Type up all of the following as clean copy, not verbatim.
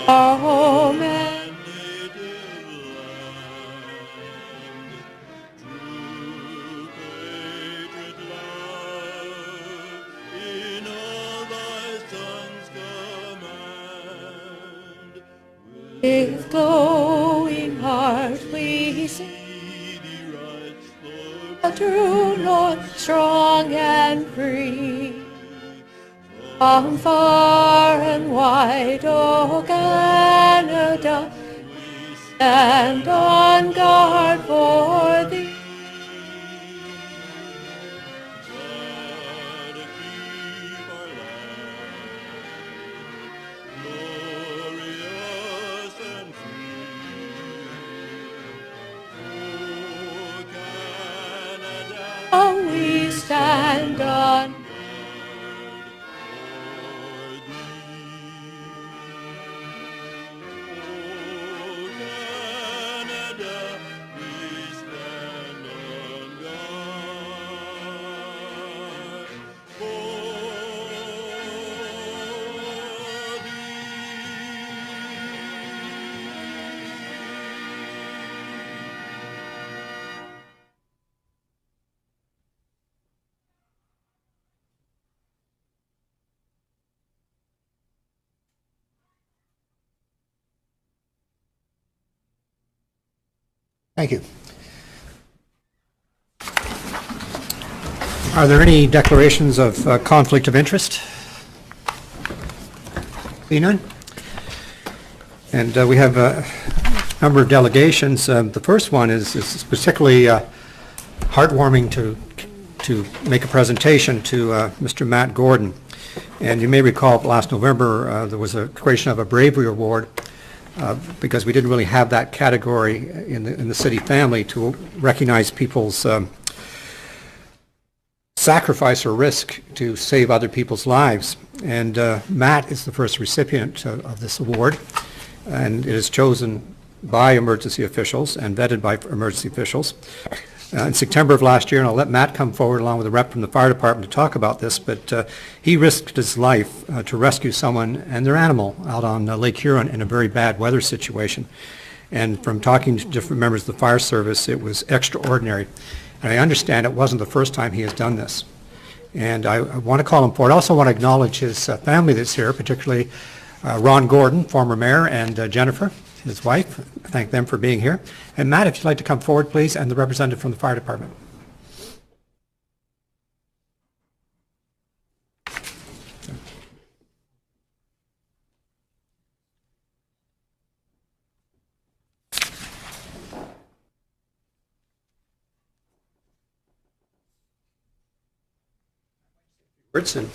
our home and with glowing heart we sing, a true north, strong and free. From far and wide, O Canada, we stand on guard for thee. We stand on Thank you. Are there any declarations of conflict of interest? See none? And we have a number of delegations. The first one is particularly heartwarming to make a presentation to Mr. Matt Gordon. And you may recall last November there was a creation of a Bravery Award because we didn't really have that category in the city family to recognize people's sacrifice or risk to save other people's lives. And Matt is the first recipient of this award, and it is chosen by emergency officials and vetted by emergency officials. In September of last year, and I'll let Matt come forward along with a rep from the fire department to talk about this, but he risked his life to rescue someone and their animal out on Lake Huron in a very bad weather situation. And from talking to different members of the fire service, it was extraordinary. And I understand it wasn't the first time he has done this. And I want to call him forward. I also want to acknowledge his family that's here, particularly Ron Gordon, former mayor, and Jennifer, his wife. Thank them for being here. And Matt, if you'd like to come forward, please, and the representative from the fire department. Richardson.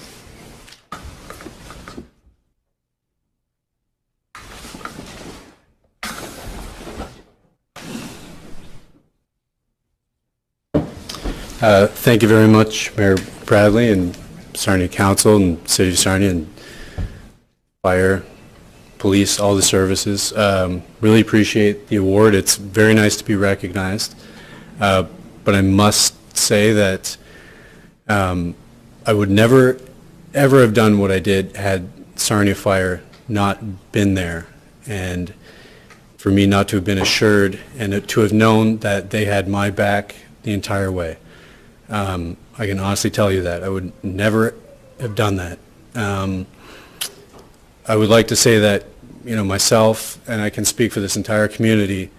Thank you very much, Mayor Bradley and Sarnia Council and City of Sarnia and Fire, Police, all the services. Really appreciate the award. It's very nice to be recognized. But I must say that I would never, ever have done what I did had Sarnia Fire not been there. And for me not to have been assured and to have known that they had my back the entire way. I can honestly tell you that. I would never have done that. I would like to say that, you know, myself, and I can speak for this entire community,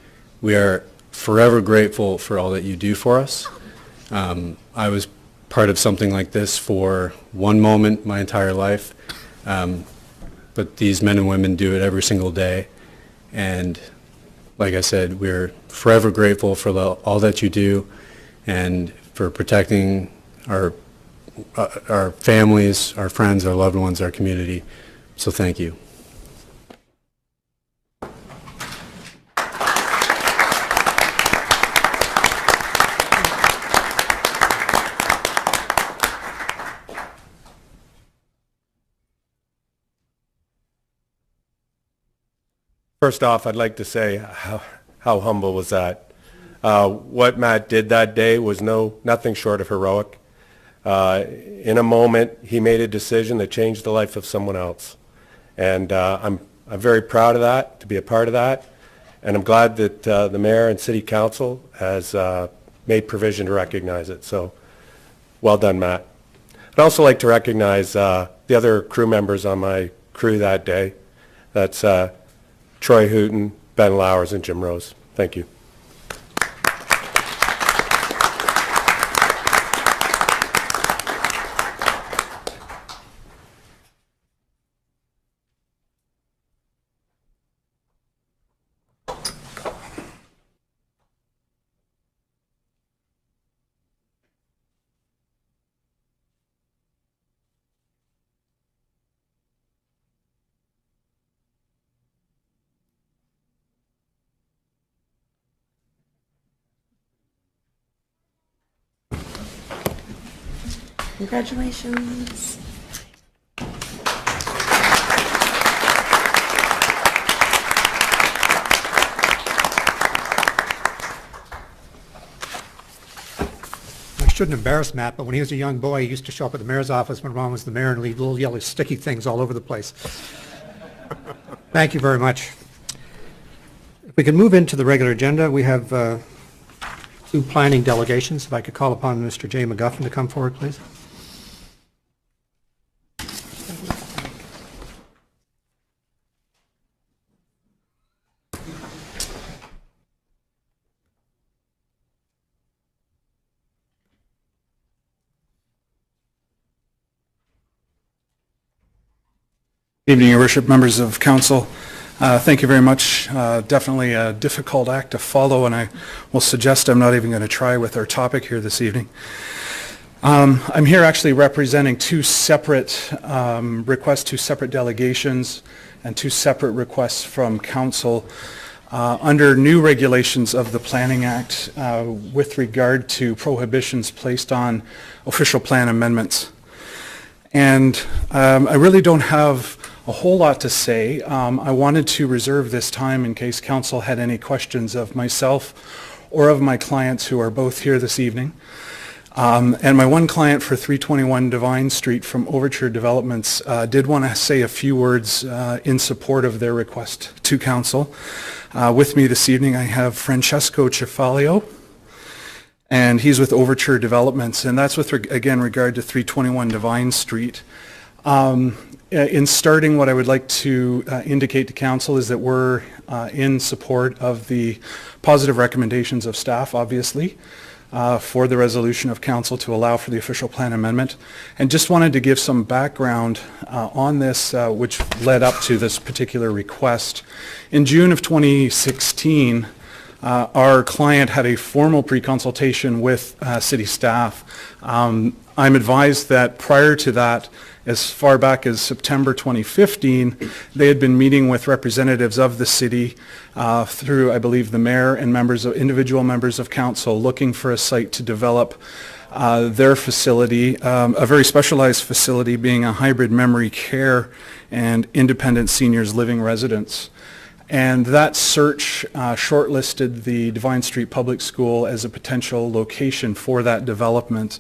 we are forever grateful for all that you do for us. I was part of something like this for one moment my entire life, but these men and women do it every single day. And like I said, we're forever grateful for all that you do and for protecting our families, our friends, our loved ones, our community. So thank you. First off, I'd like to say how humble was that? What Matt did that day was nothing short of heroic. In a moment, he made a decision that changed the life of someone else. And I'm I'm very proud of that, to be a part of that, and I'm glad that the mayor and city council has made provision to recognize it. So, well done, Matt. I'd also like to recognize the other crew members on my crew that day. That's Troy Hooton, Ben Lowers, and Jim Rose. Thank you. Congratulations. I shouldn't embarrass Matt, but when he was a young boy, he used to show up at the mayor's office when Ron was the mayor and leave little yellow sticky things all over the place. Thank you very much. If we can move into the regular agenda, we have two planning delegations. If I could call upon Mr. Jay McGuffin to come forward, please. Evening, Your Worship, members of council. Thank you very much. Definitely a difficult act to follow, and I will suggest I'm not even going to try with our topic here this evening. I'm here actually representing two separate requests, two separate delegations, and two separate requests from council under new regulations of the Planning Act with regard to prohibitions placed on official plan amendments. And I really don't have a whole lot to say. I wanted to reserve this time in case council had any questions of myself or of my clients who are both here this evening. And my one client for 321 Devine Street from Overture Developments did want to say a few words in support of their request to council. With me this evening I have Francesco Cefalio, and he's with Overture Developments, and that's with, again, regard to 321 Devine Street. In starting, what I would like to indicate to council is that we're in support of the positive recommendations of staff, obviously, for the resolution of council to allow for the official plan amendment. And just wanted to give some background on this, which led up to this particular request. In June of 2016, our client had a formal pre-consultation with city staff. I'm advised that prior to that, as far back as September 2015, they had been meeting with representatives of the city through, I believe, the mayor and individual members of council looking for a site to develop their facility, a very specialized facility being a hybrid memory care and independent seniors living residence. And that search shortlisted the Devine Street Public School as a potential location for that development.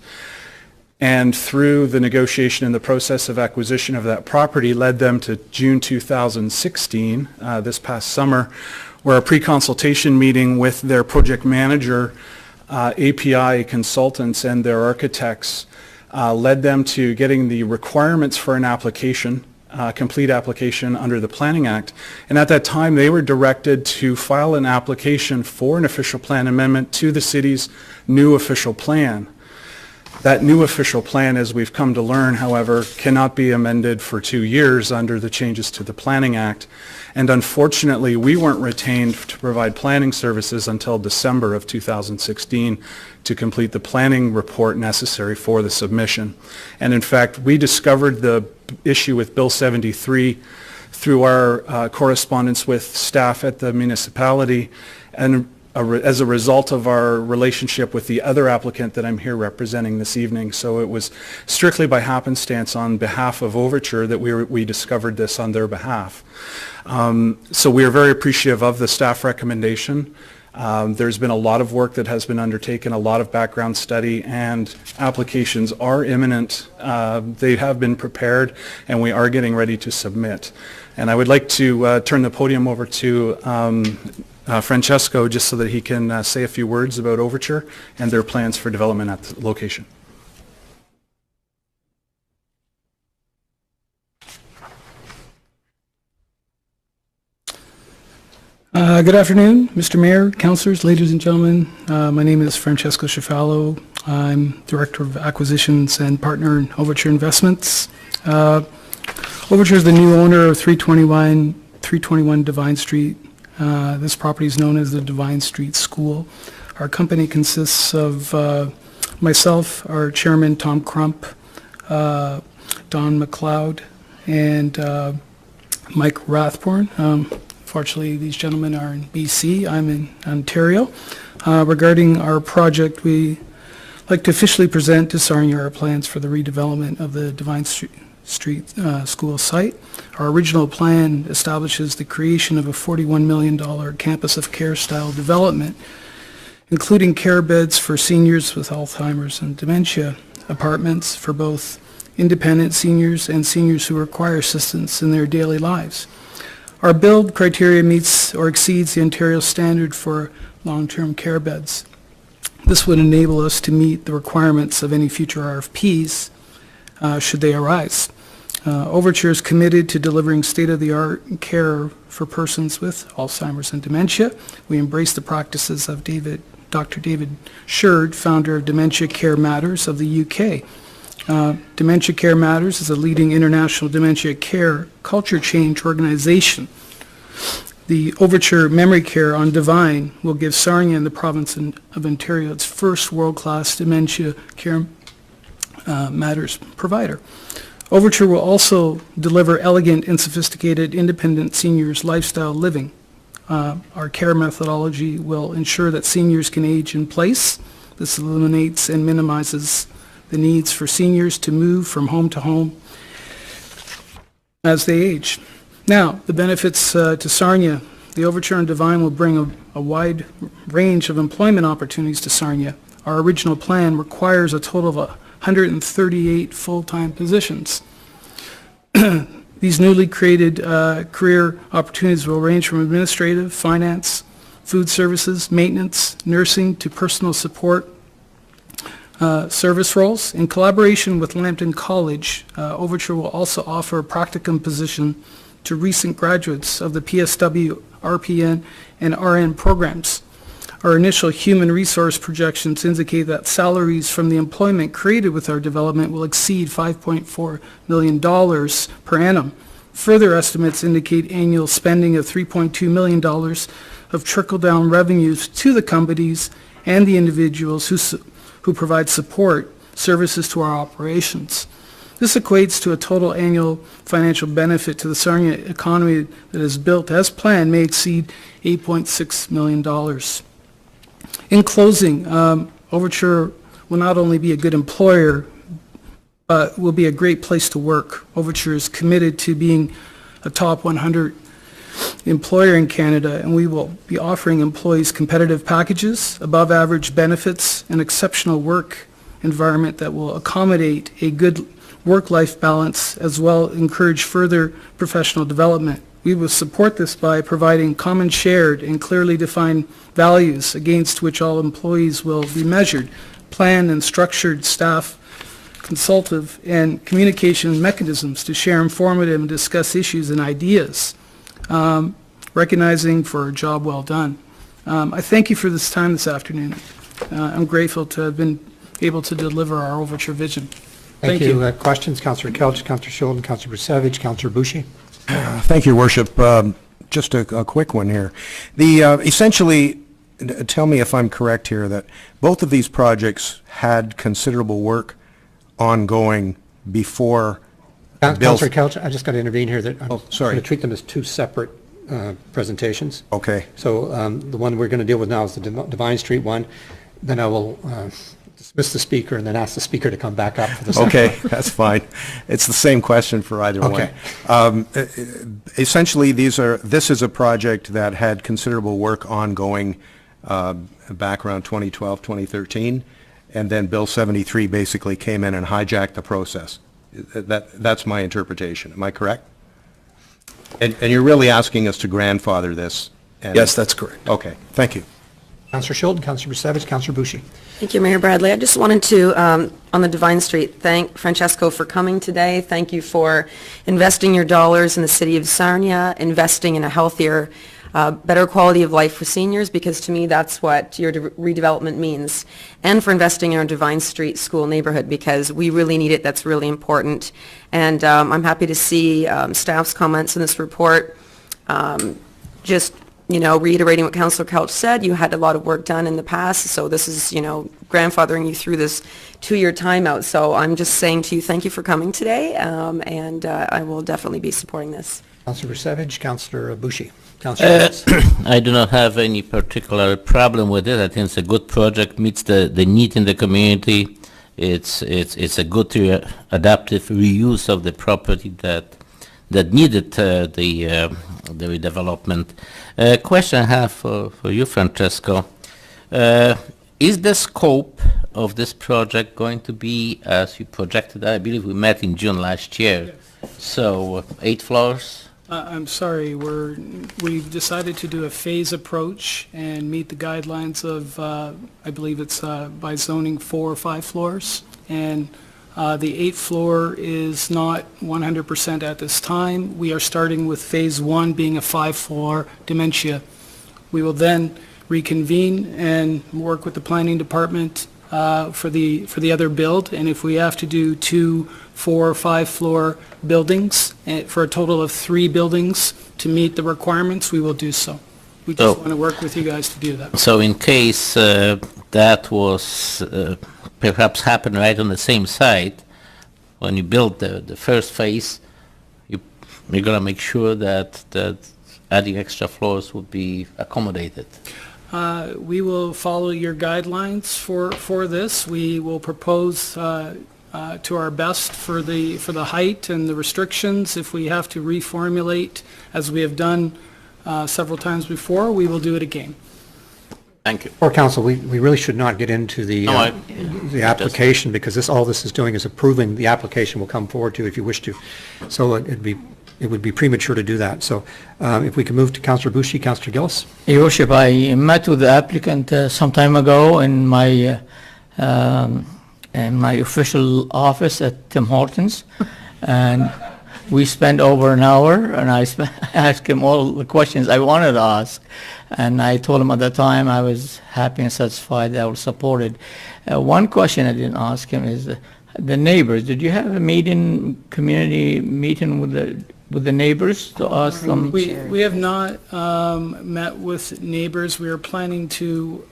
And through the negotiation and the process of acquisition of that property led them to June 2016, this past summer, where a pre-consultation meeting with their project manager, API consultants, and their architects led them to getting the requirements for an application, complete application under the Planning Act. And at that time, they were directed to file an application for an official plan amendment to the city's new official plan. That new official plan, as we've come to learn, however, cannot be amended for 2 years under the changes to the Planning Act. And unfortunately, we weren't retained to provide planning services until December of 2016 to complete the planning report necessary for the submission. And in fact, we discovered the issue with Bill 73 through our correspondence with staff at the municipality, and as a result of our relationship with the other applicant that I'm here representing this evening. So it was strictly by happenstance on behalf of Overture that we discovered this on their behalf. So we are very appreciative of the staff recommendation. There's been a lot of work that has been undertaken, a lot of background study, and applications are imminent. They have been prepared, and we are getting ready to submit. And I would like to turn the podium over to Francesco, just so that he can say a few words about Overture and their plans for development at the location. Good afternoon, Mr. Mayor, councillors, ladies and gentlemen. My name is Francesco Schifalo. I'm Director of Acquisitions and Partner in Overture Investments. Overture is the new owner of 321 Devine Street. This property is known as the Devine Street School. Our company consists of myself, our chairman, Tom Crump, Don McLeod, and Mike Rathborn. Fortunately, these gentlemen are in BC. I'm in Ontario. Regarding our project, we like to officially present to Sarnia our plans for the redevelopment of the Devine Street School site. Our original plan establishes the creation of a $41 million campus of care style development, including care beds for seniors with Alzheimer's and dementia, apartments for both independent seniors and seniors who require assistance in their daily lives. Our build criteria meets or exceeds the Ontario standard for long-term care beds. This would enable us to meet the requirements of any future RFPs should they arise. Overture is committed to delivering state-of-the-art care for persons with Alzheimer's and dementia. We embrace the practices of Dr. David Sherd, founder of Dementia Care Matters of the UK. Dementia Care Matters is a leading international dementia care culture change organization. The Overture Memory Care on Devine will give Sarnia and the province of Ontario its first world-class dementia care matters provider. Overture will also deliver elegant and sophisticated independent seniors lifestyle living. Our care methodology will ensure that seniors can age in place. This eliminates and minimizes the needs for seniors to move from home to home as they age. Now, the benefits to Sarnia. The Overture on Devine will bring a wide range of employment opportunities to Sarnia. Our original plan requires a total of 138 full-time positions. These newly created career opportunities will range from administrative, finance, food services, maintenance, nursing, to personal support service roles. In collaboration with Lambton College, Overture will also offer a practicum position to recent graduates of the PSW, RPN, and RN programs. Our initial human resource projections indicate that salaries from the employment created with our development will exceed $5.4 million per annum. Further estimates indicate annual spending of $3.2 million of trickle-down revenues to the companies and the individuals who provide support services to our operations. This equates to a total annual financial benefit to the Sarnia economy that is built as planned may exceed $8.6 million. In closing, Overture will not only be a good employer, but will be a great place to work. Overture is committed to being a top 100 employer in Canada, and we will be offering employees competitive packages, above average benefits, and exceptional work environment that will accommodate a good work-life balance, as well as encourage further professional development. We will support this by providing common shared and clearly defined values against which all employees will be measured, planned and structured staff, consultative and communication mechanisms to share informative and discuss issues and ideas, recognizing for a job well done. I thank you for this time this afternoon. I'm grateful to have been able to deliver our Overture vision. Thank you. Questions? Councillor Kelch, Councillor Shulden, Councillor Brusevich, Councillor Boucher. Thank you, Worship. Just a quick one here. Essentially, tell me if I'm correct here, that both of these projects had considerable work ongoing before Councillor Kelch, I just got to intervene here. That I'm sorry. going to treat them as two separate presentations. Okay. So the one we're going to deal with now is the Devine Street one. Then I will dismiss the speaker and then ask the speaker to come back up for the second Okay, one. that's fine. It's the same question for either Okay. one. Essentially, this is a project that had considerable work ongoing back around 2012, 2013, and then Bill 73 basically came in and hijacked the process. That's my interpretation. Am I correct? And you're really asking us to grandfather this? Yes, that's correct. Okay, thank you. Councillor Schulten, Councillor Brusevich, Councillor Boucher. Thank you, Mayor Bradley. I just wanted to, on the Devine Street, thank Francesco for coming today. Thank you for investing your dollars in the city of Sarnia, investing in a healthier, better quality of life for seniors, because to me that's what your redevelopment means, and for investing in our Devine Street school neighborhood, because we really need it. That's really important. And I'm happy to see staff's comments in this report. Just reiterating what Councillor Couch said, you had a lot of work done in the past, so this is, grandfathering you through this 2-year timeout. So I'm just saying to you, thank you for coming today, and I will definitely be supporting this. Councillor Brusevich, Councillor Boucher. Councillor I do not have any particular problem with it. I think it's a good project, meets the need in the community. It's a good adaptive reuse of the property that needed the redevelopment. Question I have for you, Francesco. Is the scope of this project going to be as you projected? I believe we met in June last year. Yes. So 8 floors? I'm sorry, we've decided to do a phase approach and meet the guidelines of, I believe it's by zoning 4 or 5 floors. And the 8th floor is not 100% at this time. We are starting with phase 1 being a 5-floor dementia. We will then reconvene and work with the planning department for the other build, and if we have to do 2, 4, or 5-floor buildings for a total of 3 buildings to meet the requirements, we will do so. We just want to work with you guys to do that. So in case that was perhaps happen right on the same site, when you build the first phase, you're going to make sure that adding extra floors would be accommodated. We will follow your guidelines for this. We will propose to our best for the height and the restrictions. If we have to reformulate, as we have done several times before, we will do it again. Thank you. Or Council, we really should not get into the application, because all this is doing is approving the application will come forward to if you wish to. So it would be premature to do that. So if we can move to Councillor Boucher, Councillor Gillis. Your Worship, I met with the applicant some time ago in my official office at Tim Hortons, and we spent over an hour, and I asked him all the questions I wanted to ask, and I told him at the time I was happy and satisfied that I was supported. One question I didn't ask him is the neighbors. Did you have a community meeting with the neighbors to ask them? We have not met with neighbors. We are planning to,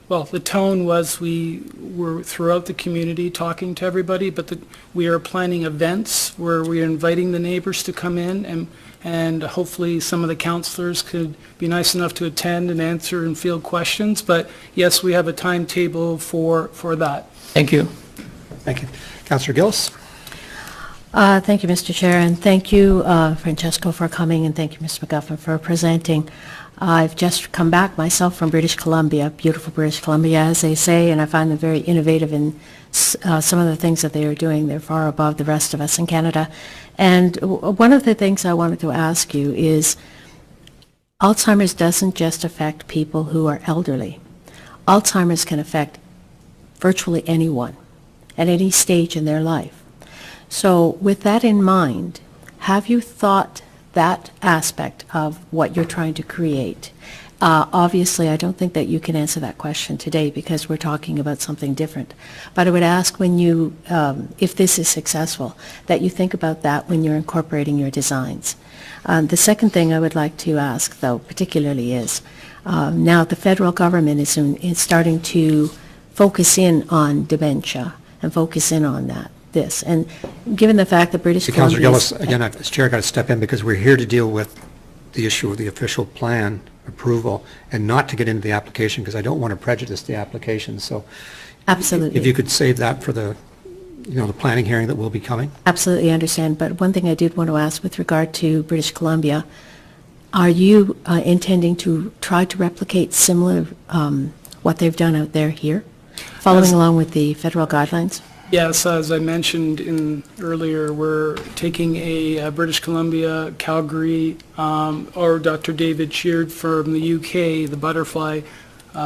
the tone was we were throughout the community talking to everybody, but we are planning events where we are inviting the neighbors to come in, and hopefully some of the councillors could be nice enough to attend and answer and field questions. But yes, we have a timetable for that. Thank you. Thank you. Councillor Gillis. Thank you, Mr. Chair, and thank you, Francesco, for coming, and thank you, Mr. McGuffin, for presenting. I've just come back myself from British Columbia, beautiful British Columbia, as they say, and I find them very innovative in some of the things that they are doing. They're far above the rest of us in Canada. And one of the things I wanted to ask you is, Alzheimer's doesn't just affect people who are elderly. Alzheimer's can affect virtually anyone at any stage in their life. So with that in mind, have you thought that aspect of what you're trying to create? Obviously, I don't think that you can answer that question today because we're talking about something different. But I would ask when you, if this is successful, that you think about that when you're incorporating your designs. The second thing I would like to ask, though, particularly is, now the federal government is starting to focus in on dementia and focus in on this. And given the fact that British Columbia... Councillor Gillis, again, as Chair, got to step in because we're here to deal with the issue of the official plan approval and not to get into the application because I don't want to prejudice the application. So Absolutely. If you could save that for the planning hearing that will be coming. Absolutely, I understand. But one thing I did want to ask with regard to British Columbia, Are you intending to try to replicate similar, what they've done out there here, following along with the federal guidelines? Yes, as I mentioned earlier, we're taking a British Columbia, Calgary, or Dr. David Sheard from the UK, the butterfly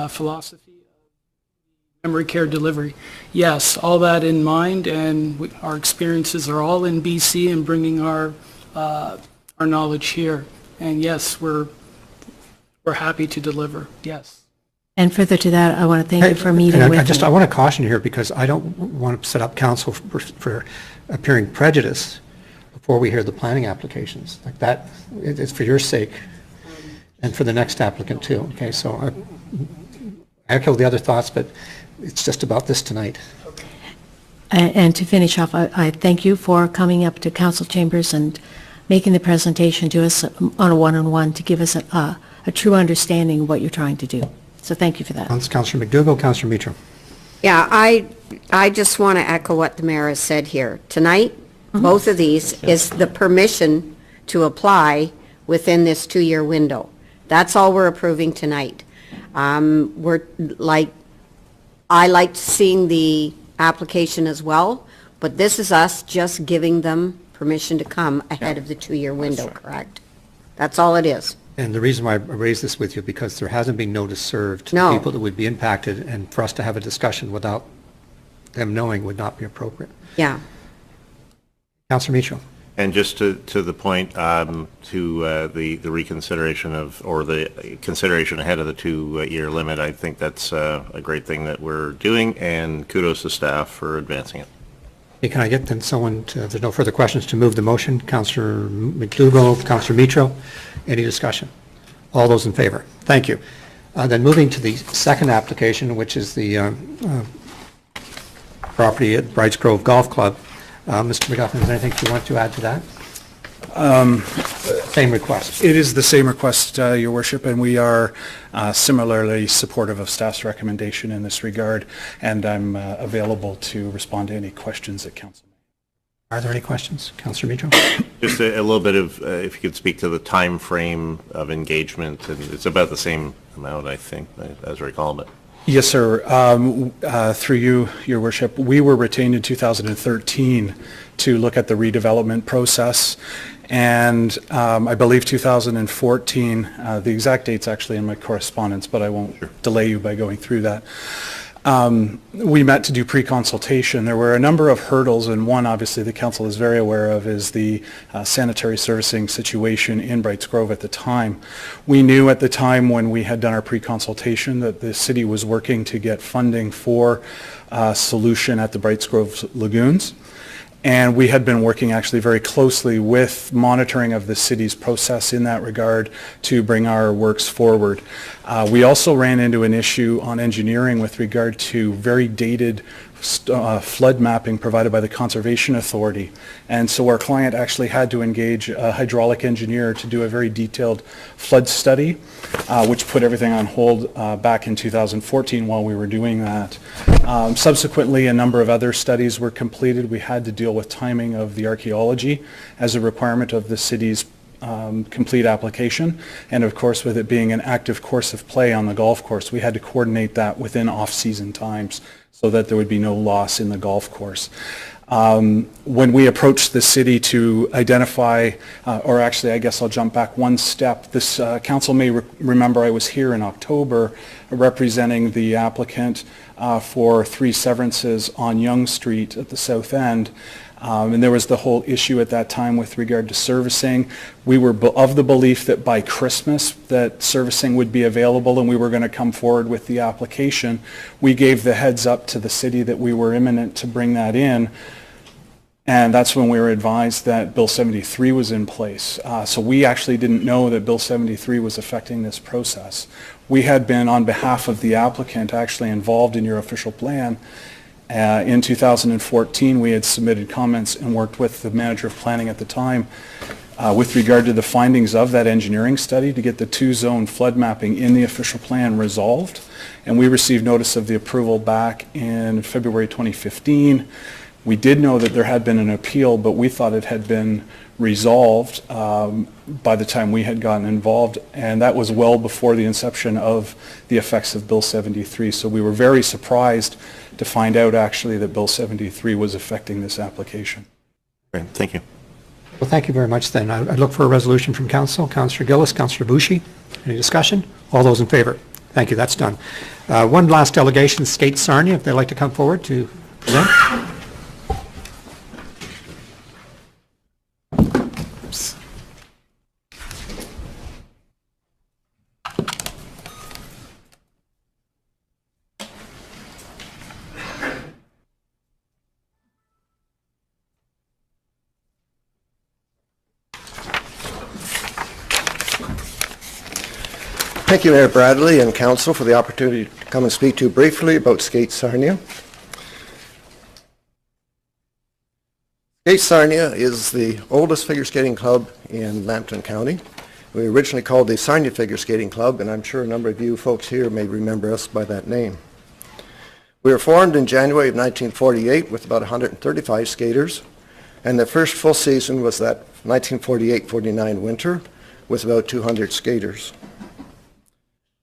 philosophy of memory care delivery. Yes, all that in mind, and our experiences are all in BC and bringing our knowledge here. And yes, we're happy to deliver, yes. And further to that, I want to thank you for meeting And with me. I want to caution you here, because I don't want to set up council for appearing prejudiced before we hear the planning applications. Like that, it's for your sake and for the next applicant too. Okay, so I echo the other thoughts, but it's just about this tonight. And to finish off, I thank you for coming up to council chambers and making the presentation to us on a one-on-one to give us a true understanding of what you're trying to do. So thank you for that. Councillor McDougall, Councillor Mitchell. Yeah, I just want to echo what the mayor has said here. Tonight, both of these is the permission to apply within this 2-year window. That's all we're approving tonight. I liked seeing the application as well, but this is us just giving them permission to come ahead of the 2-year window, correct? That's all it is. And the reason why I raised this with you, because there hasn't been notice served to No. people that would be impacted, and for us to have a discussion without them knowing would not be appropriate. Yeah. Councillor Mitchell. And just to the point, the reconsideration of, or the consideration ahead of the 2-year limit, I think that's a great thing that we're doing, and kudos to staff for advancing it. Hey, can I get then someone, if there's no further questions, to move the motion? Councillor McDougall, Councillor Mitchell, any discussion? All those in favor? Thank you. Then moving to the second application, which is the property at Brights Grove Golf Club. Mr. McGuffin, is there anything you want to add to that? Same request. It is the same request, Your Worship, and we are similarly supportive of staff's recommendation in this regard, and I'm available to respond to any questions that council may. Are there any questions? Councillor Mitchell? Just a little bit of, if you could speak to the time frame of engagement, and it's about the same amount, I think, as I recall, but. Yes, sir. Through you, Your Worship, we were retained in 2013 to look at the redevelopment process, and I believe 2014, the exact date's actually in my correspondence, but I won't delay you by going through that. We met to do pre-consultation. There were a number of hurdles, and one obviously the council is very aware of is the sanitary servicing situation in Brights Grove at the time. We knew at the time when we had done our pre-consultation that the city was working to get funding for a solution at the Brights Grove lagoons. And we had been working actually very closely with monitoring of the city's process in that regard to bring our works forward. We also ran into an issue on engineering with regard to very dated flood mapping provided by the Conservation Authority. And so our client actually had to engage a hydraulic engineer to do a very detailed flood study, which put everything on hold back in 2014 while we were doing that. Subsequently, a number of other studies were completed. We had to deal with timing of the archaeology as a requirement of the city's complete application, and of course with it being an active course of play on the golf course, we had to coordinate that within off-season times so that there would be no loss in the golf course. When we approached the city to identify, or actually I guess I'll jump back one step, this council may remember I was here in October representing the applicant for 3 severances on Yonge Street at the south end. And there was the whole issue at that time with regard to servicing. We were of the belief that by Christmas that servicing would be available and we were going to come forward with the application. We gave the heads up to the city that we were imminent to bring that in. And that's when we were advised that Bill 73 was in place. So we actually didn't know that Bill 73 was affecting this process. We had been, on behalf of the applicant, actually involved in your official plan. In 2014, we had submitted comments and worked with the manager of planning at the time with regard to the findings of that engineering study to get the 2-zone flood mapping in the official plan resolved. And we received notice of the approval back in February 2015. We did know that there had been an appeal, but we thought it had been resolved by the time we had gotten involved, and that was well before the inception of the effects of Bill 73. So we were very surprised to find out actually that Bill 73 was affecting this application. Great, thank you. Well, thank you very much then. I look for a resolution from council. Councillor Gillis, Councillor Boucher. Any discussion? All those in favor? Thank you, that's done. One last delegation, Skate Sarnia, if they'd like to come forward to present. Thank you, Mayor Bradley and Council, for the opportunity to come and speak to you briefly about Skate Sarnia. Skate Sarnia is the oldest figure skating club in Lambton County. We were originally called the Sarnia Figure Skating Club, and I'm sure a number of you folks here may remember us by that name. We were formed in January of 1948 with about 135 skaters, and the first full season was that 1948-49 winter with about 200 skaters.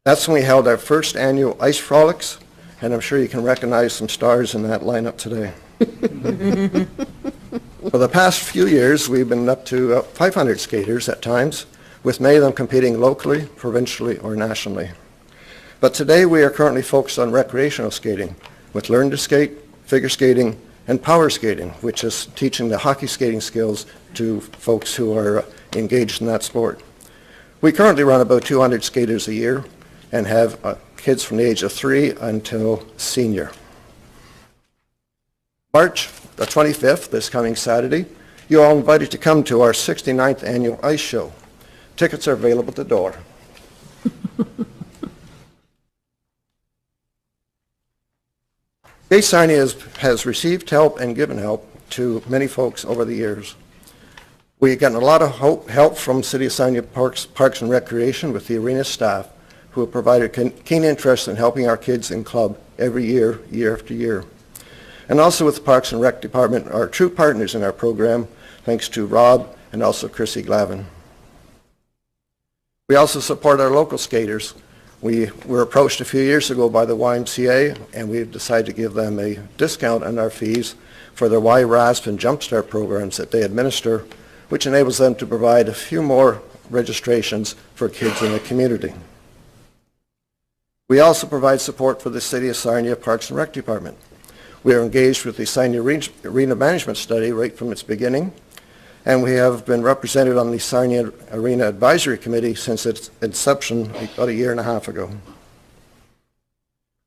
That's when we held our first annual ice frolics, and I'm sure you can recognize some stars in that lineup today. For the past few years, we've been up to 500 skaters at times, with many of them competing locally, provincially, or nationally. But today we are currently focused on recreational skating, with Learn to Skate, figure skating, and power skating, which is teaching the hockey skating skills to folks who are engaged in that sport. We currently run about 200 skaters a year, and have kids from the age of 3 until senior. March the 25th, this coming Saturday, you're all invited to come to our 69th annual ice show. Tickets are available at the door. Skate Sarnia has received help and given help to many folks over the years. We've gotten a lot of help from City of Sarnia Parks and Recreation with the arena staff, who have provided keen interest in helping our kids in club every year, year after year. And also with the Parks and Rec Department, our true partners in our program, thanks to Rob and also Chrissy Glavin. We also support our local skaters. We were approached a few years ago by the YMCA, and we've decided to give them a discount on our fees for their Y-RASP and Jumpstart programs that they administer, which enables them to provide a few more registrations for kids in the community. We also provide support for the City of Sarnia Parks and Rec Department. We are engaged with the Sarnia Arena Management Study right from its beginning, and we have been represented on the Sarnia Arena Advisory Committee since its inception about a year and a half ago.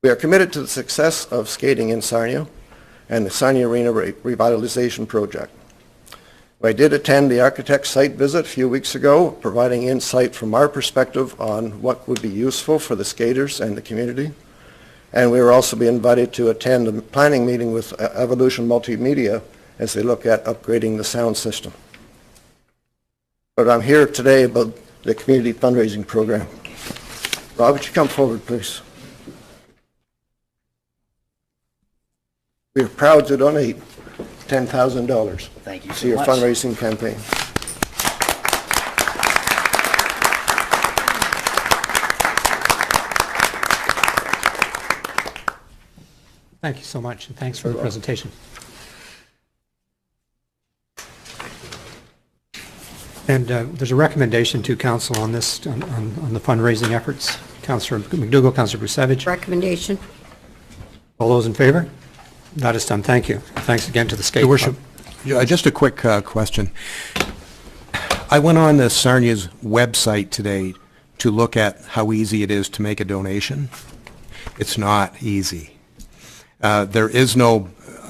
We are committed to the success of skating in Sarnia and the Sarnia Arena Revitalization Project. I did attend the architect's site visit a few weeks ago, providing insight from our perspective on what would be useful for the skaters and the community. And we will also be invited to attend a planning meeting with Evolution Multimedia as they look at upgrading the sound system. But I'm here today about the community fundraising program. Rob, would you come forward, please? We are proud to donate $10,000 Thank you to so your much. fundraising campaign. Thank you so much, and thanks for the presentation. And there's a recommendation to council on this, on the fundraising efforts. Councillor McDougall, Councillor Brusevich. Recommendation. All those in favor? That is done. Thank you. Thanks again to the Skate Your Worship, Club. just a quick question. I went on the Sarnia's website today to look at how easy it is to make a donation. It's not easy. There is no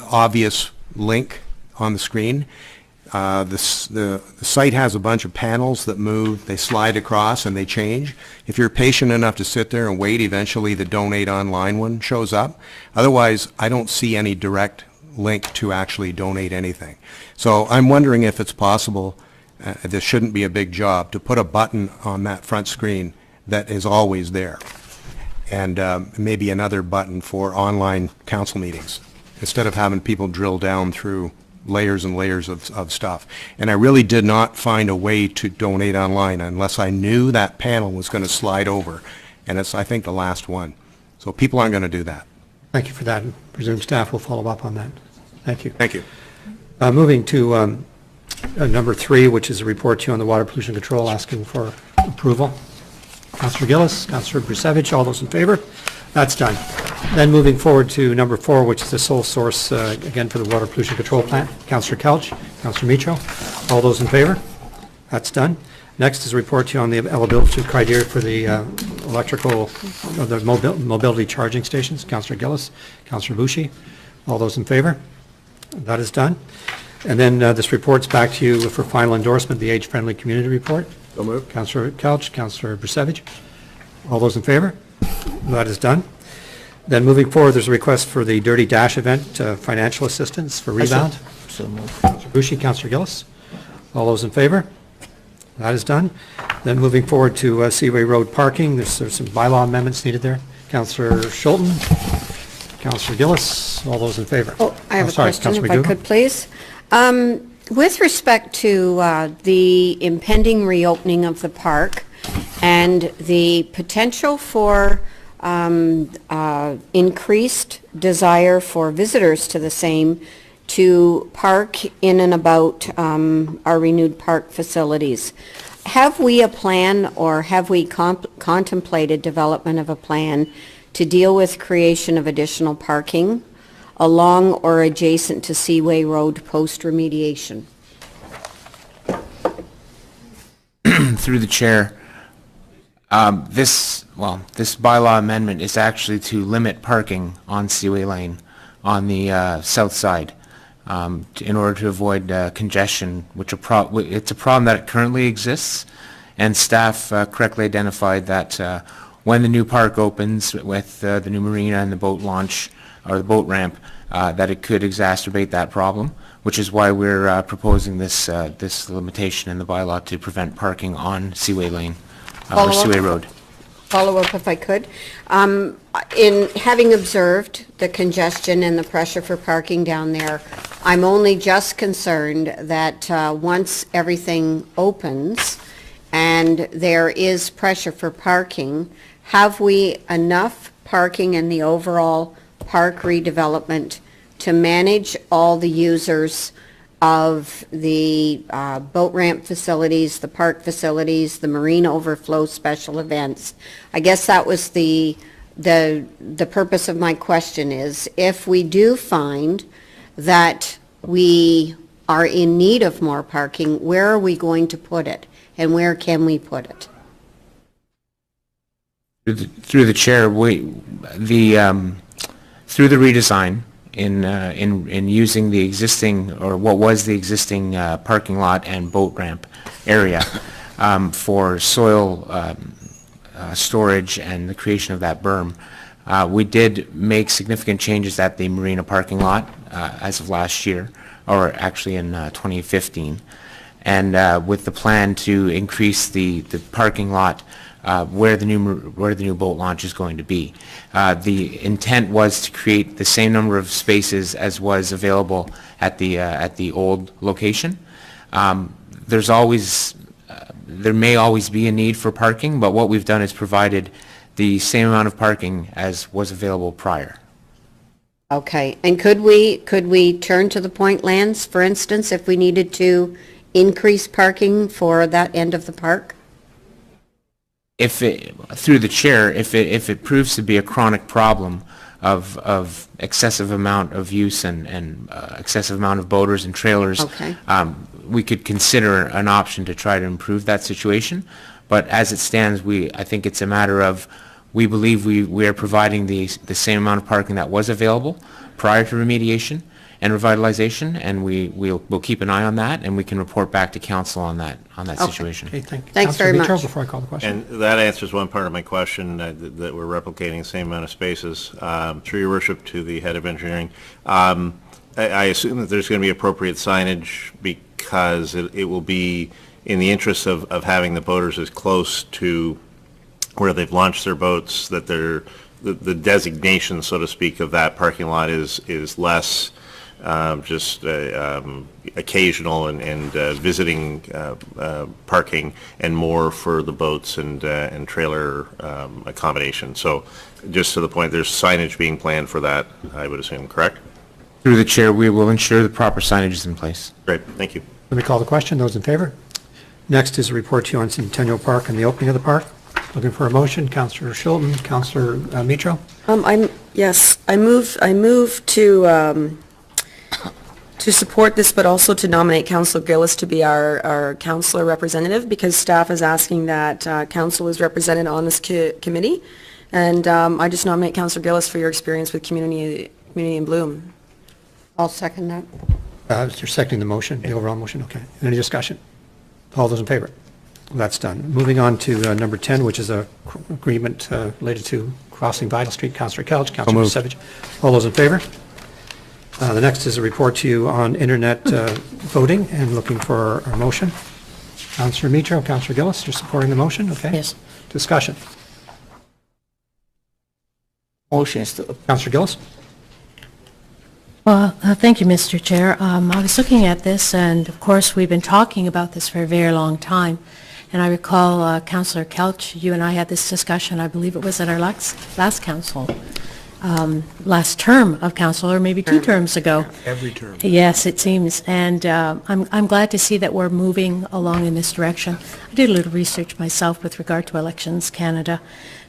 obvious link on the screen. The site has a bunch of panels that move, they slide across and they change. If you're patient enough to sit there and wait, eventually the Donate Online one shows up. Otherwise, I don't see any direct link to actually donate anything. So I'm wondering if it's possible, this shouldn't be a big job, to put a button on that front screen that is always there. And maybe another button for online council meetings, instead of having people drill down through layers and layers of stuff. And I really did not find a way to donate online unless I knew that panel was going to slide over. And it's, I think, the last one. So people aren't going to do that. Thank you for that. I presume staff will follow up on that. Thank you. Thank you. Moving to number 3, which is a report to you on the water pollution control, asking for approval. Councillor Gillis, Councillor Brusevich, all those in favor? That's done. Then moving forward to number 4, which is the sole source, again, for the water pollution control plant. Councillor Couch, Councillor Micho, all those in favor? That's done. Next is a report to you on the eligibility criteria for the electrical, the mobility charging stations. Councillor Gillis, Councillor Bushi, all those in favor? That is done. And then this report's back to you for final endorsement, the age-friendly community report. So moved. Councillor Couch, Councillor Brusevich, all those in favor? That is done. Then moving forward, there's a request for the Dirty Dash event, financial assistance for Rebound. So moved. Councillor Bushi, Councillor Gillis, all those in favor? That is done. Then moving forward to Seaway Road parking, there's some bylaw amendments needed there. Councillor Schulten, Councillor Gillis, all those in favor? Oh, I have a sorry, question, Councillor if I McDougall. could, please. With respect to the impending reopening of the park and the potential for increased desire for visitors to the same to park in and about our renewed park facilities, have we a plan, or have we contemplated development of a plan to deal with creation of additional parking along or adjacent to Seaway Road post-remediation? Through the chair, this bylaw amendment is actually to limit parking on Seaway Lane on the south side in order to avoid congestion, which it's a problem that currently exists, and staff correctly identified that when the new park opens with the new marina and the boat launch or the boat ramp, that it could exacerbate that problem, which is why we're proposing this limitation in the bylaw to prevent parking on Seaway Lane or Seaway Road. Follow-up, if I could. In having observed the congestion and the pressure for parking down there, I'm only just concerned that once everything opens and there is pressure for parking, have we enough parking in the overall park redevelopment to manage all the users of the boat ramp facilities, the park facilities, the marine overflow special events? I guess that was the purpose of my question, is if we do find that we are in need of more parking, where are we going to put it, and where can we put it? Through the chair, through the redesign, in using the existing, or what was the existing parking lot and boat ramp area for soil storage and the creation of that berm, we did make significant changes at the marina parking lot as of last year, or actually in 2015, and with the plan to increase the parking lot where the new boat launch is going to be. The intent was to create the same number of spaces as was available at the old location. There may always be a need for parking, but what we've done is provided the same amount of parking as was available prior. Okay, and could we turn to the point lands, for instance, if we needed to increase parking for that end of the park? Through the chair, if it proves to be a chronic problem of excessive amount of use and excessive amount of boaters and trailers, okay, we could consider an option to try to improve that situation. But as it stands, I think it's a matter of, we believe we are providing the same amount of parking that was available prior to remediation and revitalization, and we'll keep an eye on that, and we can report back to council on that situation. Okay, thanks very much. Before I call the question. And that answers one part of my question, that we're replicating the same amount of spaces. Through your worship, to the head of engineering, I assume that there's going to be appropriate signage, because it will be in the interest of having the boaters as close to where they've launched their boats, that the designation, so to speak, of that parking lot is less just occasional and visiting parking, and more for the boats and trailer accommodation. So just to the point, there's signage being planned for that, I would assume, correct? Through the chair, we will ensure the proper signage is in place. Great, thank you. Let me call the question. Those in favor? Next is a report to you on Centennial Park and the opening of the park. Looking for a motion. Councillor Schulten, Councillor Mitro. I move to support this, but also to nominate Councillor Gillis to be our councillor representative, because staff is asking that council is represented on this committee. And I just nominate Councillor Gillis for your experience with Community in Bloom. I'll second that. You're seconding the motion, the overall motion? Okay. Any discussion? All those in favor? That's done. Moving on to number 10, which is a agreement related to crossing Vidal Street. Councillor Couch, Councillor Savage. All those in favor? The next is a report to you on internet voting, and looking for a motion. Councillor Mitro, Councillor Gillis, you're supporting the motion? Okay. Yes. Discussion. Motion is to Councillor Gillis? Well, thank you, Mr. Chair. I was looking at this, and of course, we've been talking about this for a very long time. And I recall, Councillor Kelch, you and I had this discussion, I believe it was at our last council, last term of council, or maybe 2 terms ago. Every term. Yes, it seems. And I'm glad to see that we're moving along in this direction. I did a little research myself with regard to Elections Canada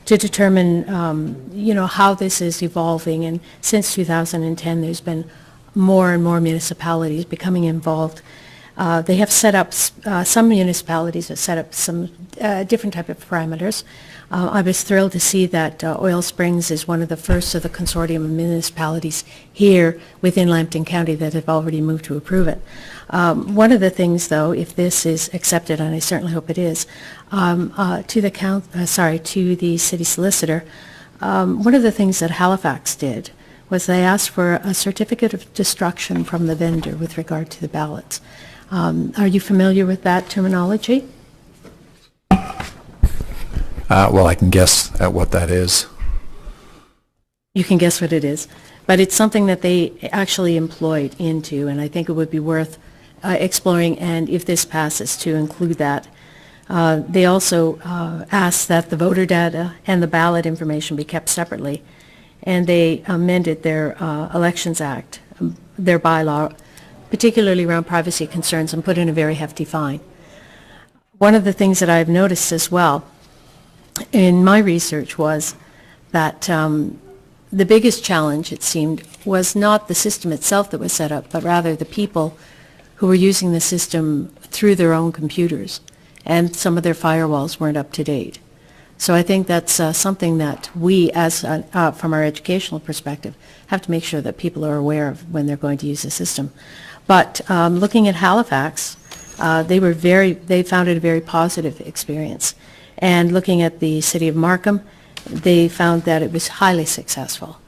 to determine, how this is evolving. And since 2010, there's been more and more municipalities becoming involved. They have set up, some municipalities have set up some different type of parameters. I was thrilled to see that Oil Springs is one of the first of the consortium of municipalities here within Lambton County that have already moved to approve it. One of the things, though, if this is accepted, and I certainly hope it is, to the city solicitor, one of the things that Halifax did was they asked for a certificate of destruction from the vendor with regard to the ballots. Are you familiar with that terminology? Well, I can guess at what that is. You can guess what it is. But it's something that they actually employed into, and I think it would be worth exploring, and if this passes, to include that. They also asked that the voter data and the ballot information be kept separately, and they amended their Elections Act, their bylaw, particularly around privacy concerns, and put in a very hefty fine. One of the things that I've noticed as well in my research was that the biggest challenge, it seemed, was not the system itself that was set up, but rather the people who were using the system through their own computers, and some of their firewalls weren't up to date. So I think that's something that we, as from our educational perspective, have to make sure that people are aware of when they're going to use the system. But looking at Halifax, they found it a very positive experience. And looking at the city of Markham, they found that it was highly successful.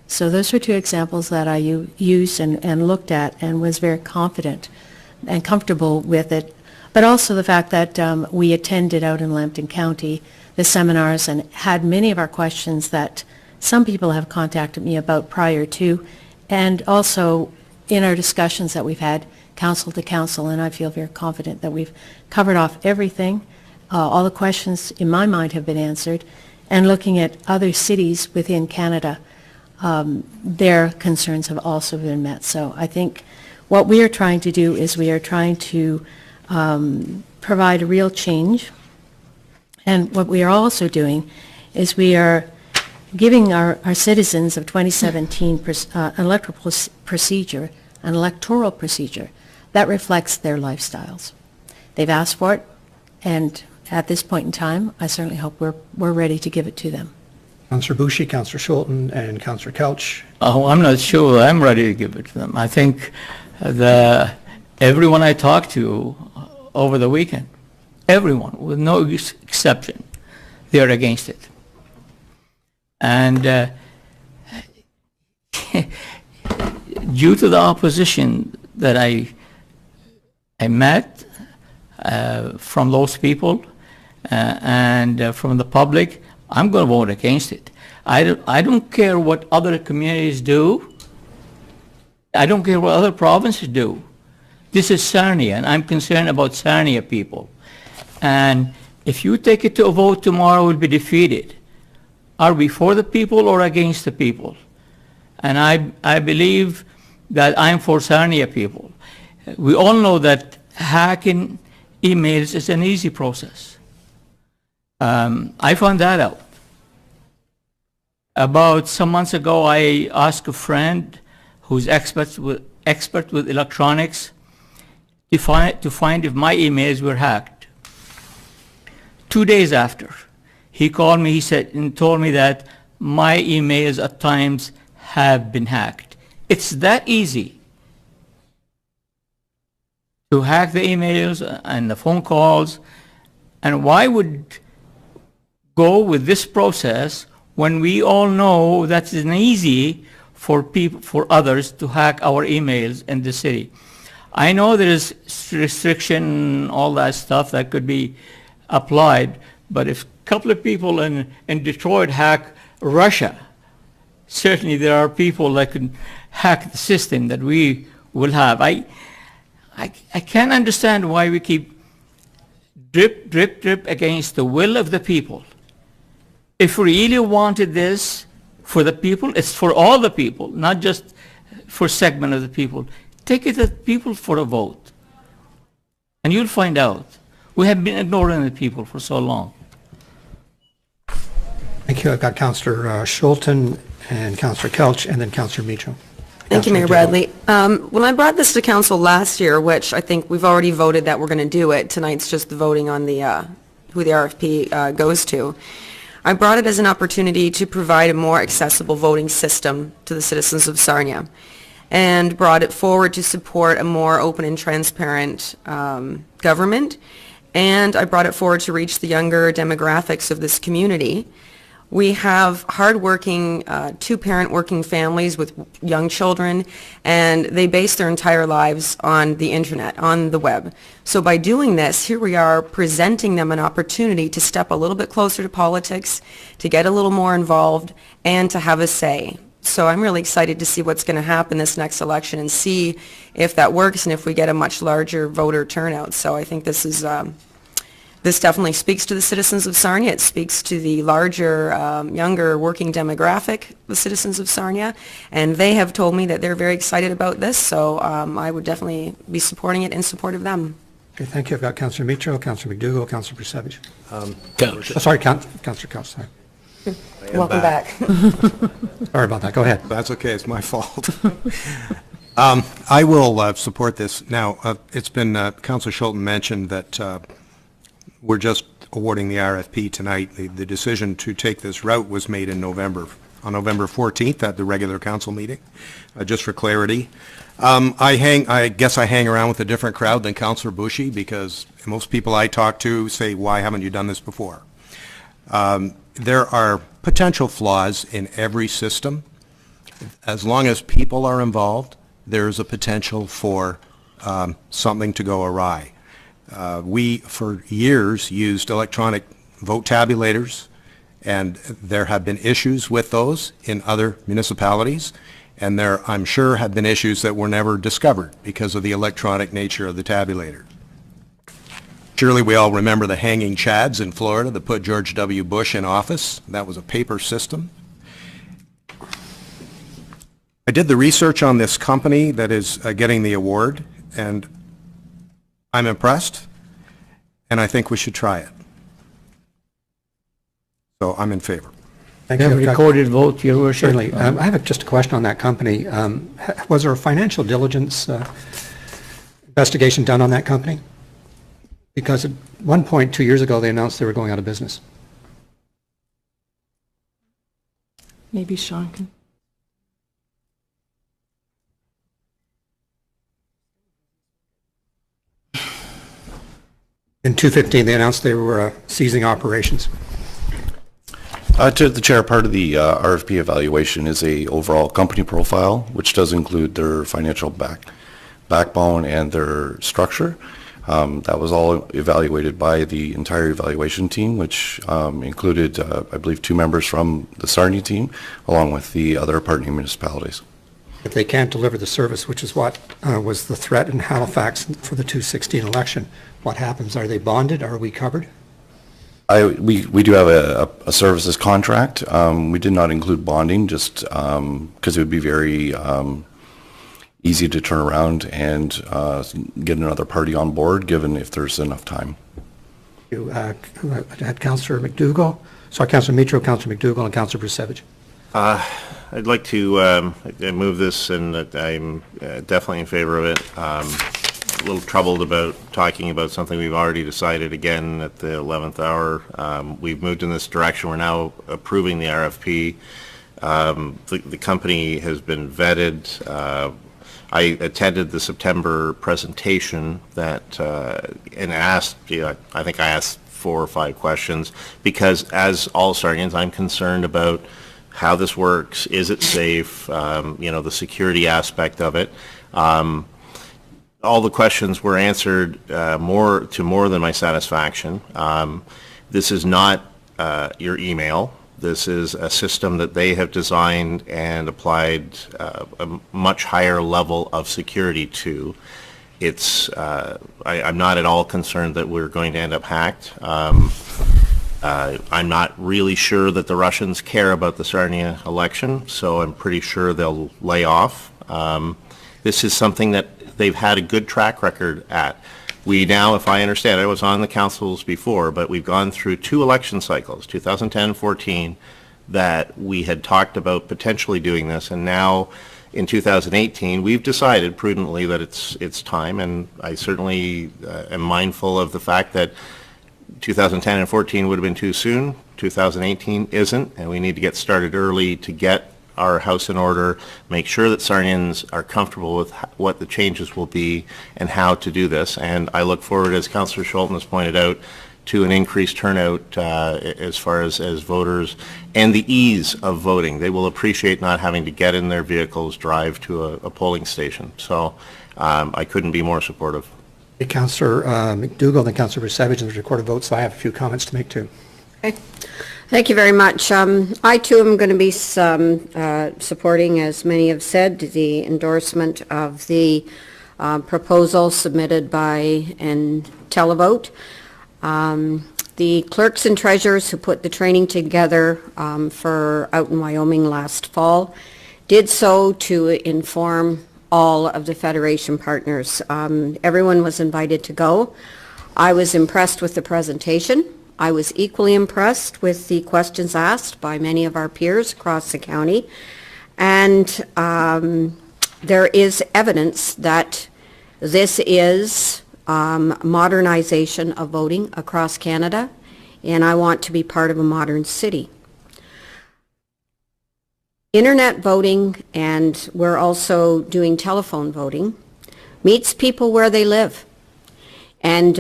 So those are 2 examples that I used and looked at, and was very confident and comfortable with it. But also the fact that we attended out in Lambton County the seminars and had many of our questions that some people have contacted me about prior to, and also in our discussions that we've had council to council, and I feel very confident that we've covered off everything. All the questions in my mind have been answered, and looking at other cities within Canada, their concerns have also been met. So I think what we are trying to do is we are trying to provide a real change, and what we are also doing is we are giving our citizens of 2017 an electoral procedure that reflects their lifestyles. They've asked for it, and at this point in time, I certainly hope we're ready to give it to them. Councillor Boucher, Councillor Schulten, and Councillor Couch. Oh, I'm not sure I'm ready to give it to them. I think everyone I talked to over the weekend, everyone, with no exception, they're against it. And due to the opposition that I met from those people and from the public, I'm going to vote against it. I don't care what other communities do. I don't care what other provinces do. This is Sarnia, and I'm concerned about Sarnia people. And if you take it to a vote tomorrow, we'll be defeated. Are we for the people or against the people? And I believe that I'm for Sarnia people. We all know that hacking emails is an easy process. I found that out. About some months ago, I asked a friend who's expert with electronics to find if my emails were hacked. 2 days after, he called me, he said, and told me that my emails at times have been hacked. It's that easy to hack the emails and the phone calls. And why would go with this process when we all know that it's easy for people, for others to hack our emails in the city? I know there is restriction, all that stuff that could be applied, but if a couple of people in Detroit hack Russia, certainly there are people that can hack the system that we will have. I can't understand why we keep drip, drip, drip against the will of the people. If we really wanted this for the people, it's for all the people, not just for a segment of the people. Take it to the people for a vote, and you'll find out. We have been ignoring the people for so long. Thank you. I've got Councillor Schulten and Councillor Kelch, and then Councillor Micho. Thank you, Mayor Bradley. When I brought this to council last year, which I think we've already voted that we're going to do it, tonight's just the voting on the who the RFP goes to, I brought it as an opportunity to provide a more accessible voting system to the citizens of Sarnia, and brought it forward to support a more open and transparent government, and I brought it forward to reach the younger demographics of this community. We have hardworking, two-parent working families with young children, and they base their entire lives on the internet, on the web. So by doing this, here we are presenting them an opportunity to step a little bit closer to politics, to get a little more involved, and to have a say. So I'm really excited to see what's going to happen this next election and see if that works and if we get a much larger voter turnout. So I think this is... This definitely speaks to the citizens of Sarnia. It speaks to the larger, younger working demographic, the citizens of Sarnia, and they have told me that they're very excited about this, so I would definitely be supporting it in support of them. Okay, thank you. I've got Councillor Micho, Councillor McDougall, Councillor Brusevich. Councillor Kelch, sorry. Welcome back. Sorry about that. Go ahead. That's okay. It's my fault. I will support this. Now, it's been, Councillor Schulten mentioned that we're just awarding the RFP tonight. The decision to take this route was made in November, on November 14th at the regular council meeting. Just for clarity, I guess I hang around with a different crowd than Councillor Bushy, because most people I talk to say, why haven't you done this before? There are potential flaws in every system. As long as people are involved, there is a potential for something to go awry. We, for years, used electronic vote tabulators, and there have been issues with those in other municipalities, and there, I'm sure, have been issues that were never discovered because of the electronic nature of the tabulator. Surely we all remember the hanging chads in Florida that put George W. Bush in office. That was a paper system. I did the research on this company that is getting the award, and I'm impressed, and I think we should try it. So I'm in favor. Thank you. you. Recorded vote, Your Worship. Certainly. I have just a question on that company. Was there a financial diligence investigation done on that company? Because at one point 2 years ago, they announced they were going out of business. Maybe Sean can. In 2015, they announced they were ceasing operations. To the chair, part of the RFP evaluation is a overall company profile, which does include their financial backbone and their structure. That was all evaluated by the entire evaluation team, which included, I believe, 2 members from the Sarnia team, along with the other partner municipalities. if they can't deliver the service, which is what was the threat in Halifax for the 216 election, what happens? Are they bonded? Are we covered? We do have a services contract. We did not include bonding just because it would be very easy to turn around and get another party on board, given if there's enough time. You had Councillor McDougall, Councillor Mitro, Councillor McDougall, and Councillor Brusevich. I'd like to move this, and I'm definitely in favor of it. A little troubled about talking about something we've already decided again at the 11th hour. We've moved in this direction. We're now approving the RFP. The company has been vetted. I attended the September presentation and asked, I think I asked 4 or 5 questions, because as all Sarnians, I'm concerned about how this works. Is it safe? The security aspect of it. All the questions were answered more than my satisfaction. This is not your email. This is a system that they have designed and applied a much higher level of security to. I'm not at all concerned that we're going to end up hacked. I'm not really sure that the Russians care about the Sarnia election, so I'm pretty sure they'll lay off. This is something that they've had a good track record at. We now, if I understand, I was on the councils before, but we've gone through 2 election cycles, 2010 and 14, that we had talked about potentially doing this, and now in 2018, we've decided prudently that it's time, and I certainly am mindful of the fact that 2010 and 14 would have been too soon. 2018 isn't, and we need to get started early to get our house in order, make sure that Sarnians are comfortable with what the changes will be and how to do this. And I look forward, as Councillor Schulten has pointed out, to an increased turnout as far as voters and the ease of voting. They will appreciate not having to get in their vehicles, drive to a polling station. So I couldn't be more supportive. Hey, Councillor McDougall, then Councillor Brusevich, and there's recorded votes, so I have a few comments to make too. Okay. Thank you very much. I too am going to be supporting, as many have said, the endorsement of the proposal submitted by Televote. The clerks and treasurers who put the training together for out in Wyoming last fall did so to inform all of the Federation partners. Everyone was invited to go. I was impressed with the presentation. I was equally impressed with the questions asked by many of our peers across the county. And there is evidence that this is modernization of voting across Canada, and I want to be part of a modern city. Internet voting, and we're also doing telephone voting, meets people where they live. And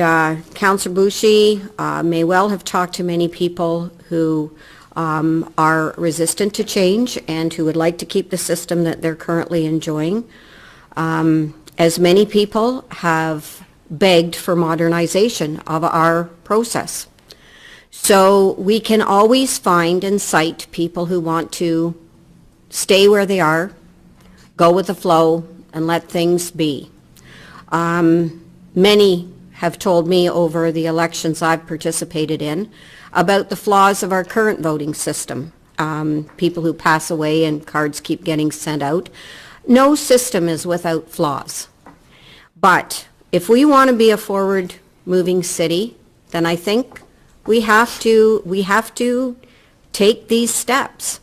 Councillor Boucher may well have talked to many people who are resistant to change and who would like to keep the system that they're currently enjoying. As many people have begged for modernization of our process. So we can always find and cite people who want to stay where they are, go with the flow, and let things be. Many have told me over the elections I've participated in about the flaws of our current voting system. People who pass away and cards keep getting sent out. No system is without flaws. But if we want to be a forward-moving city, then I think we have to take these steps.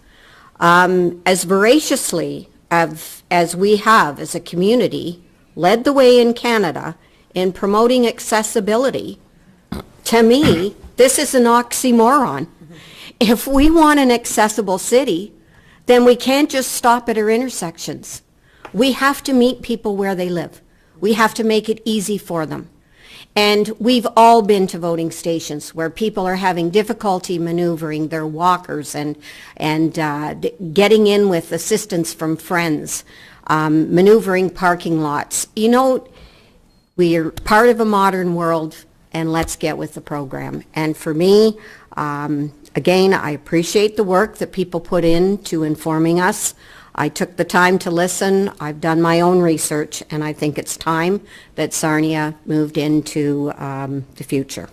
As voraciously as we have as a community led the way in Canada in promoting accessibility, to me, this is an oxymoron. If we want an accessible city, then we can't just stop at our intersections. We have to meet people where they live. We have to make it easy for them. And we've all been to voting stations where people are having difficulty maneuvering their walkers and getting in with assistance from friends, maneuvering parking lots. You know, we are part of a modern world, and let's get with the program. And for me, again, I appreciate the work that people put into informing us I took the time to listen, I've done my own research, and I think it's time that Sarnia moved into the future.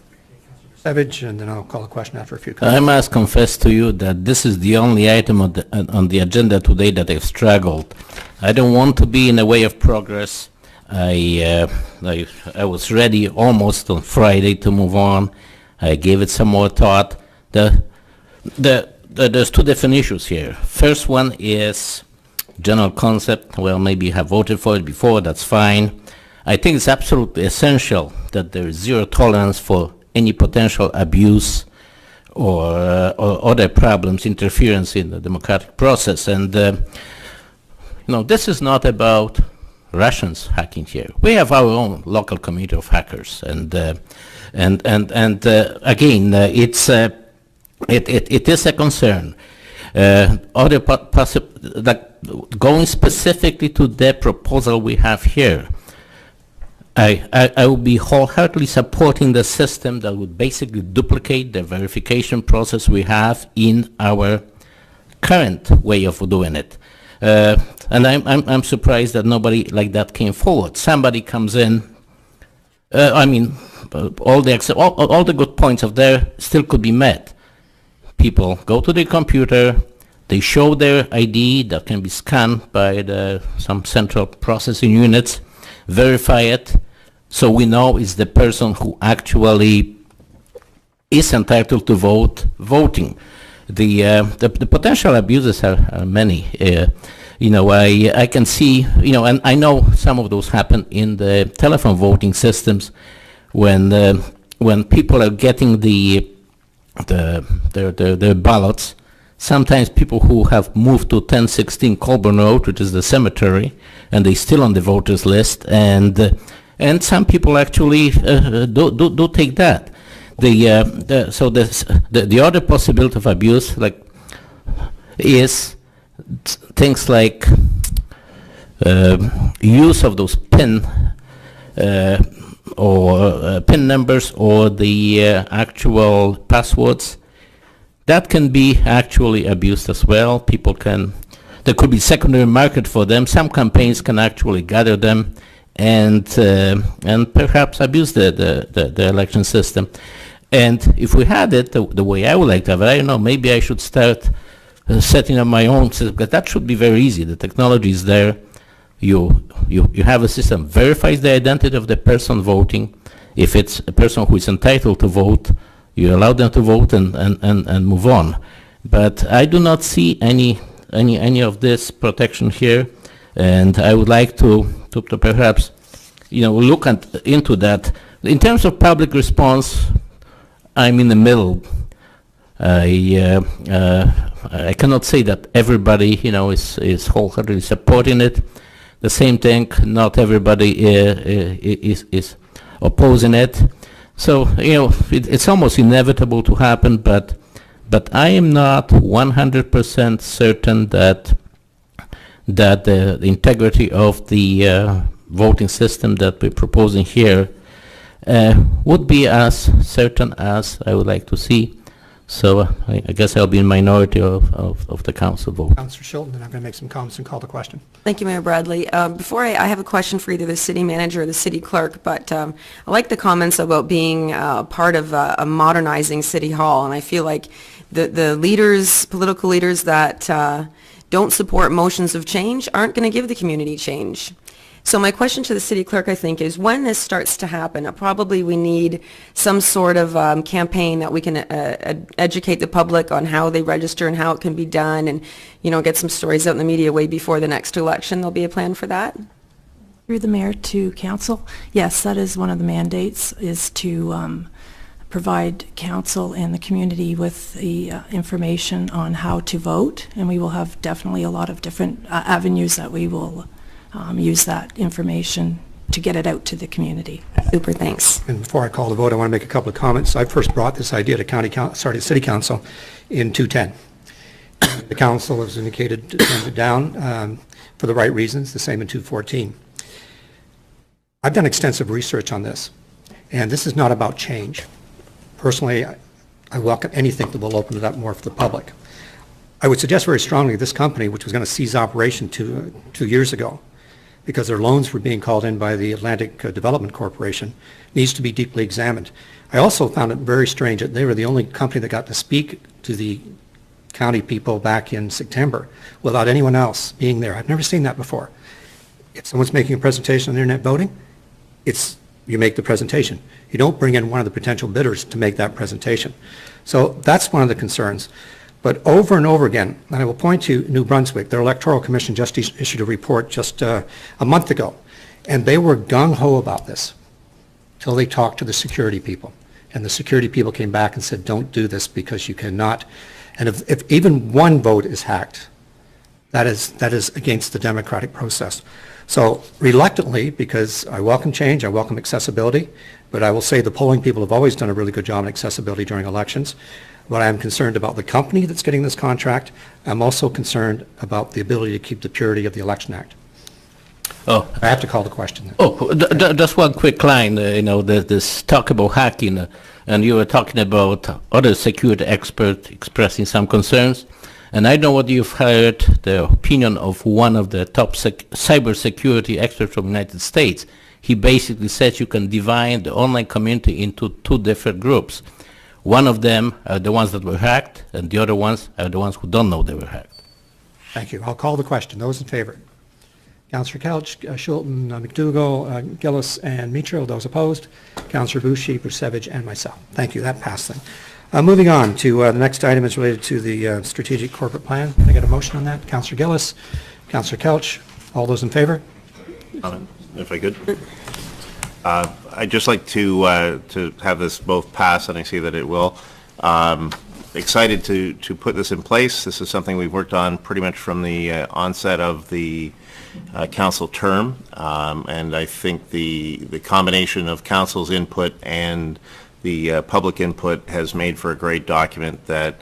Savage, and then I'll call a question after a few I comments. must confess to you that this is the only item on the agenda today that I've struggled. I don't want to be in the way of progress. I was ready almost on Friday to move on. I gave it some more thought. There's two different issues here. First one is general concept. Well, maybe you have voted for it before, that's fine. I think it's absolutely essential that there is zero tolerance for any potential abuse or other problems, interference in the democratic process. And, this is not about Russians hacking here. We have our own local community of hackers. And again, it is a concern. Going specifically to the proposal we have here, I would be wholeheartedly supporting the system that would basically duplicate the verification process we have in our current way of doing it. And I'm surprised that nobody like that came forward. Somebody comes in, all the good points of there still could be met. People go to the computer, they show their ID that can be scanned by some central processing units, verify it, so we know it's the person who actually is entitled to voting. The potential abuses are many. I can see, and I know some of those happen in the telephone voting systems when people are getting their ballots. Sometimes people who have moved to 1016 Colburn Road, which is the cemetery, and they're still on the voters list, and some people actually do take that. The other possibility of abuse is things like use of those PIN or PIN numbers or the actual passwords. That can be actually abused as well. There could be secondary market for them. Some campaigns can actually gather them and perhaps abuse the election system. And if we had it the way I would like to have it, I don't know, maybe I should start setting up my own system, because that should be very easy. The technology is there. You have a system, verifies the identity of the person voting. If it's a person who is entitled to vote, you allow them to vote and move on. But I do not see any of this protection here, and I would like to perhaps look into that. In terms of public response, I'm in the middle. I cannot say that everybody is wholeheartedly supporting it. The same thing, not everybody is opposing it. So, it's almost inevitable to happen, but I am not 100% certain that the integrity of the voting system that we're proposing here would be as certain as I would like to see. So I guess I'll be in minority of the council vote. Councillor Shilton, then I'm going to make some comments and call the question. Thank you, Mayor Bradley. Before I have a question for either the city manager or the city clerk, but I like the comments about being part of a modernizing City Hall, and I feel like the leaders, political leaders that don't support motions of change aren't going to give the community change. So my question to the city clerk, I think, is when this starts to happen, probably we need some sort of campaign that we can educate the public on how they register and how it can be done, and get some stories out in the media way before the next election. There'll be a plan for that? Through the mayor to council, yes, that is one of the mandates, is to provide council and the community with the information on how to vote, and we will have definitely a lot of different avenues that we will use that information to get it out to the community. Super, thanks. And before I call the vote, I want to make a couple of comments. I first brought this idea to City Council in 2010. The council has indicated to turn it down for the right reasons, the same in 2014. I've done extensive research on this, and this is not about change. Personally, I welcome anything that will open it up more for the public. I would suggest very strongly this company, which was going to cease operation 2 years ago, because their loans were being called in by the Atlantic Development Corporation, needs to be deeply examined. I also found it very strange that they were the only company that got to speak to the county people back in September without anyone else being there. I've never seen that before. If someone's making a presentation on internet voting, you make the presentation. You don't bring in one of the potential bidders to make that presentation. So that's one of the concerns. But over and over again, and I will point to New Brunswick, their electoral commission just issued a report just a month ago, and they were gung-ho about this till they talked to the security people. And the security people came back and said, don't do this because you cannot. And if even one vote is hacked, that is against the democratic process. So reluctantly, because I welcome change, I welcome accessibility, but I will say the polling people have always done a really good job on accessibility during elections. But I am concerned about the company that's getting this contract. I'm also concerned about the ability to keep the purity of the Election Act. Oh, I have to call the question. Just one quick line. This talk about hacking, and you were talking about other security experts expressing some concerns. And I know what you've heard, the opinion of one of the top cybersecurity experts from the United States. He basically said you can divide the online community into two different groups. One of them are the ones that were hacked, and the other ones are the ones who don't know they were hacked. Thank you. I'll call the question. Those in favor? Councillor Couch, Schulten, McDougall, Gillis, and Mitro. Those opposed? Councillor Boucher, Brusevich, and myself. Thank you. That passed then. Moving on to the next item is related to the strategic corporate plan. Can I get a motion on that? Councillor Gillis, Councillor Couch, all those in favor? If I could. I'd just like to have this both pass, and I see that it will. Excited to put this in place. This is something we've worked on pretty much from the onset of the council term, and I think the combination of council's input and the public input has made for a great document that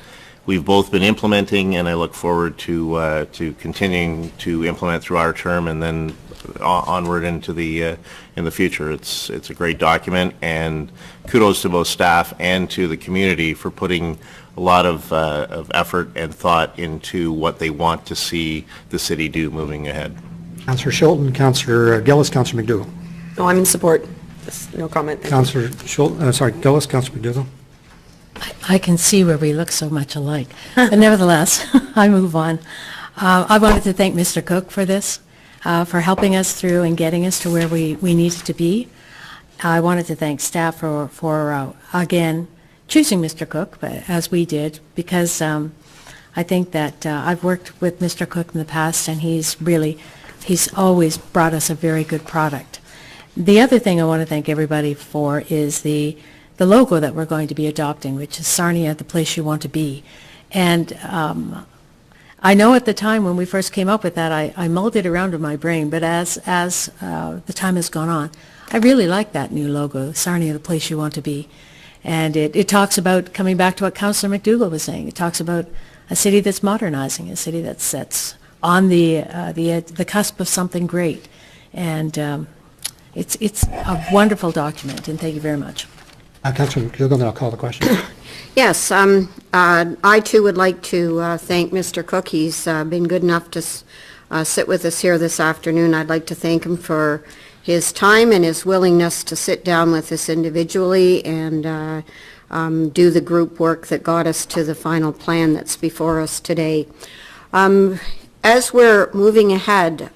we've both been implementing, and I look forward to continuing to implement through our term and then onward into the in the future. It's a great document, and kudos to both staff and to the community for putting a lot of effort and thought into what they want to see the city do moving ahead. Councillor Schulten, Councillor Gillis, Councillor McDougall. No, I'm in support. Just no comment. Councillor Gillis, Councillor McDougall. I can see where we look so much alike. But nevertheless, I move on. I wanted to thank Mr. Cook for this, for helping us through and getting us to where we needed to be. I wanted to thank staff for again, choosing Mr. Cook, as we did, because I think that I've worked with Mr. Cook in the past, and he's always brought us a very good product. The other thing I want to thank everybody for is the logo that we're going to be adopting, which is Sarnia, the place you want to be. And I know at the time when we first came up with that, I mulled it around in my brain, but as the time has gone on, I really like that new logo, Sarnia, the place you want to be. And it talks about, coming back to what Councillor McDougall was saying, it talks about a city that's modernizing, a city that's on the cusp of something great. And it's a wonderful document, and thank you very much. Councillor McDougall, then I'll call the question. Yes, I too would like to thank Mr. Cook. He's been good enough to sit with us here this afternoon. I'd like to thank him for his time and his willingness to sit down with us individually and do the group work that got us to the final plan that's before us today. As we're moving ahead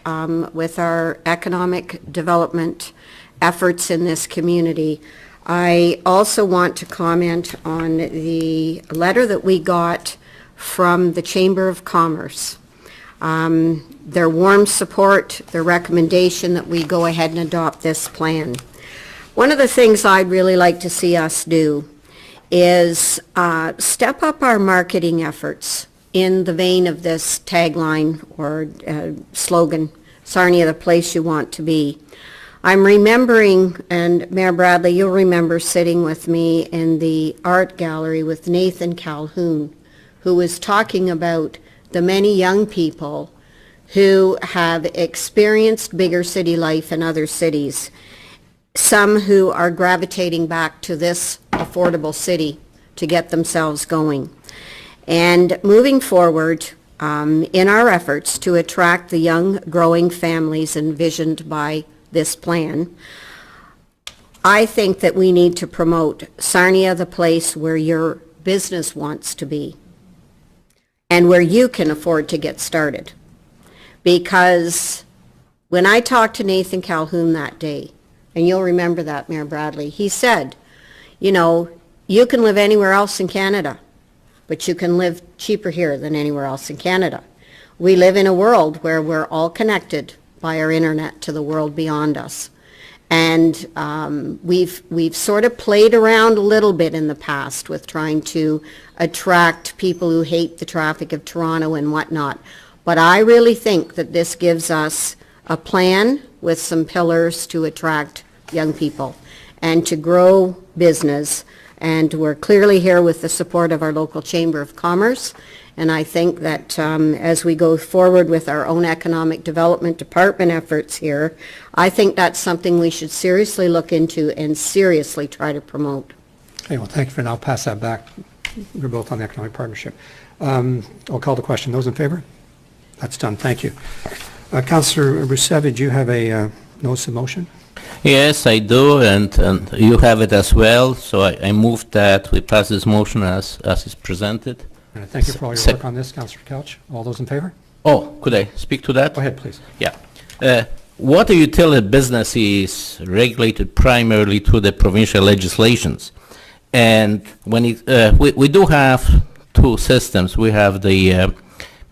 with our economic development efforts in this community, I also want to comment on the letter that we got from the Chamber of Commerce. Their warm support, their recommendation that we go ahead and adopt this plan. One of the things I'd really like to see us do is step up our marketing efforts in the vein of this tagline or slogan, Sarnia, the place you want to be. I'm remembering, and Mayor Bradley, you'll remember sitting with me in the art gallery with Nathan Calhoun, who was talking about the many young people who have experienced bigger city life in other cities, some who are gravitating back to this affordable city to get themselves going. And moving forward, in our efforts to attract the young, growing families envisioned by this plan, I think that we need to promote Sarnia, the place where your business wants to be and where you can afford to get started. Because when I talked to Nathan Calhoun that day, and you'll remember that, Mayor Bradley, he said, you know, you can live anywhere else in Canada, but you can live cheaper here than anywhere else in Canada. We live in a world where we're all connected by our internet to the world beyond us. And we've sort of played around a little bit in the past with trying to attract people who hate the traffic of Toronto and whatnot. But I really think that this gives us a plan with some pillars to attract young people and to grow business. And we're clearly here with the support of our local Chamber of Commerce. And I think that as we go forward with our own economic development department efforts here, I think that's something we should seriously look into and seriously try to promote. Okay, well, thank you, and I'll pass that back. We're both on the economic partnership. I'll call the question. Those in favor? That's done. Thank you. Councillor Rusevich, you have a notice of motion? Yes, I do, and you have it as well. So I move that we pass this motion as is presented. And I thank you for all your work on this, Councillor Couch. All those in favor? Oh, could I speak to that? Go ahead, please. Yeah. Water utility business is regulated primarily through the provincial legislations. And when we do have two systems. We have the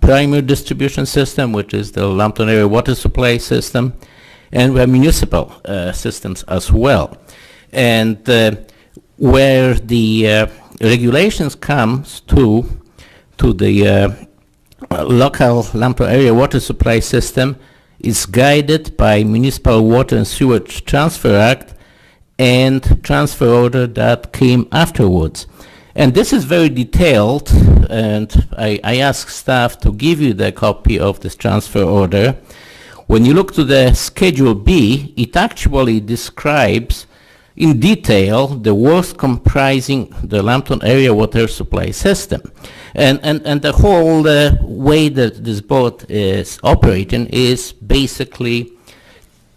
primary distribution system, which is the Lambton area water supply system, and we have municipal systems as well. And where the regulations comes to the local Lambton area water supply system is guided by Municipal Water and Sewage Transfer Act and transfer order that came afterwards. And this is very detailed, and I asked staff to give you the copy of this transfer order. When you look to the Schedule B, it actually describes in detail the works comprising the Lambton area water supply system. And the whole way that this boat is operating is basically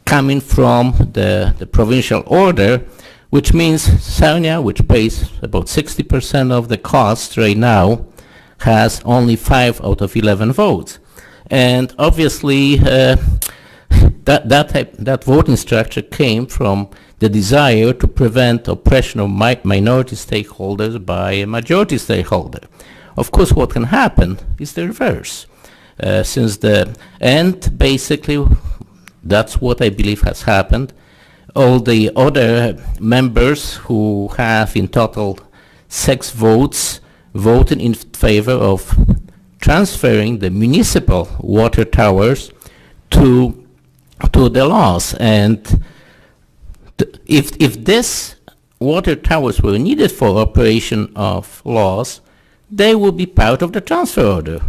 coming from the provincial order, which means Sarnia, which pays about 60% of the cost right now, has only 5 out of 11 votes. And obviously, that voting structure came from the desire to prevent oppression of minority stakeholders by a majority stakeholder. Of course, what can happen is the reverse. And basically, that's what I believe has happened. All the other members who have in total 6 votes voted in favor of transferring the municipal water towers to the laws. And if these water towers were needed for operation of laws, they will be part of the transfer order.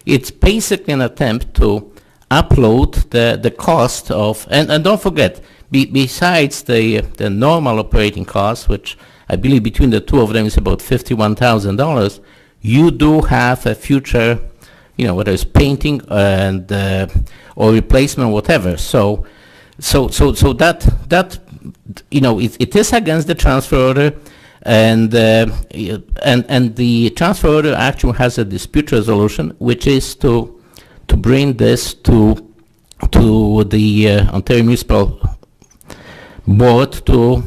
It's basically an attempt to upload the cost of, and don't forget, besides the normal operating cost, which I believe between the two of them is about $51,000, you do have a future, whether it's painting and or replacement, whatever. So that it is against the transfer order, and the transfer order actually has a dispute resolution, which is to bring this to the Ontario Municipal Board to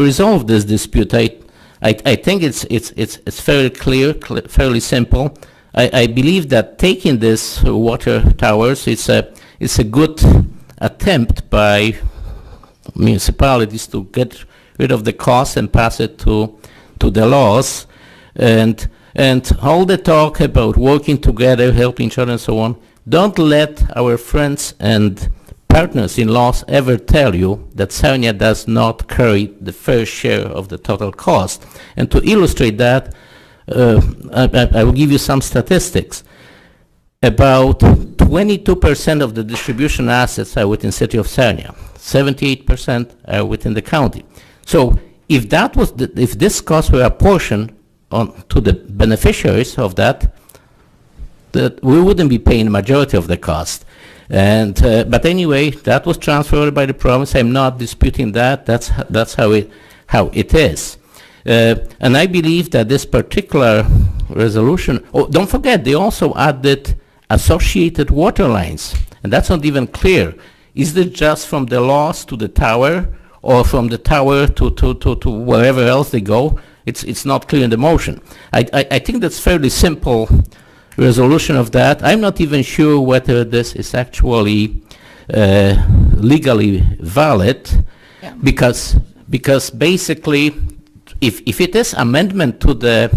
resolve this dispute. I think it's fairly clear, fairly simple. I believe that taking this water towers, it's a good attempt by municipalities to get rid of the cost and pass it to the laws, and all the talk about working together, helping each other and so on. Don't let our friends and partners in laws ever tell you that Sarnia does not carry the fair share of the total cost. And to illustrate that, I will give you some statistics. About 22% of the distribution assets are within City of Sarnia. 78% are within the county. So if that was if this cost were apportioned to the beneficiaries of that, that we wouldn't be paying the majority of the cost. And but anyway, that was transferred by the province. I'm not disputing that. That's how it is. And I believe that this particular resolution. Oh, don't forget, they also added associated water lines, and that's not even clear. Is it just from the loss to the tower, or from the tower to wherever else they go? It's not clear in the motion. I think that's fairly simple resolution of that. I'm not even sure whether this is actually legally valid, because basically, if it is amendment to the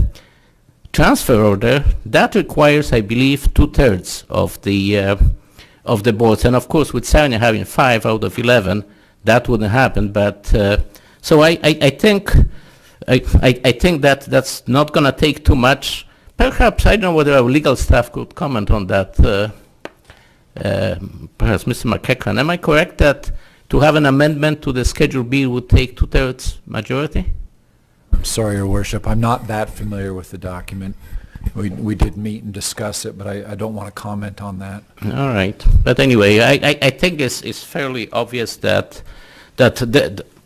transfer order, that requires, I believe, 2/3 of the boards, and of course, with Sarnia having 5 out of 11, that wouldn't happen. But so I think that's not going to take too much. Perhaps, I don't know whether our legal staff could comment on that. Perhaps Mr. McEachran, am I correct that to have an amendment to the Schedule B would take 2/3 majority? I'm sorry, Your Worship, I'm not that familiar with the document. We did meet and discuss it, but I don't want to comment on that. All right. But anyway, I think it's fairly obvious that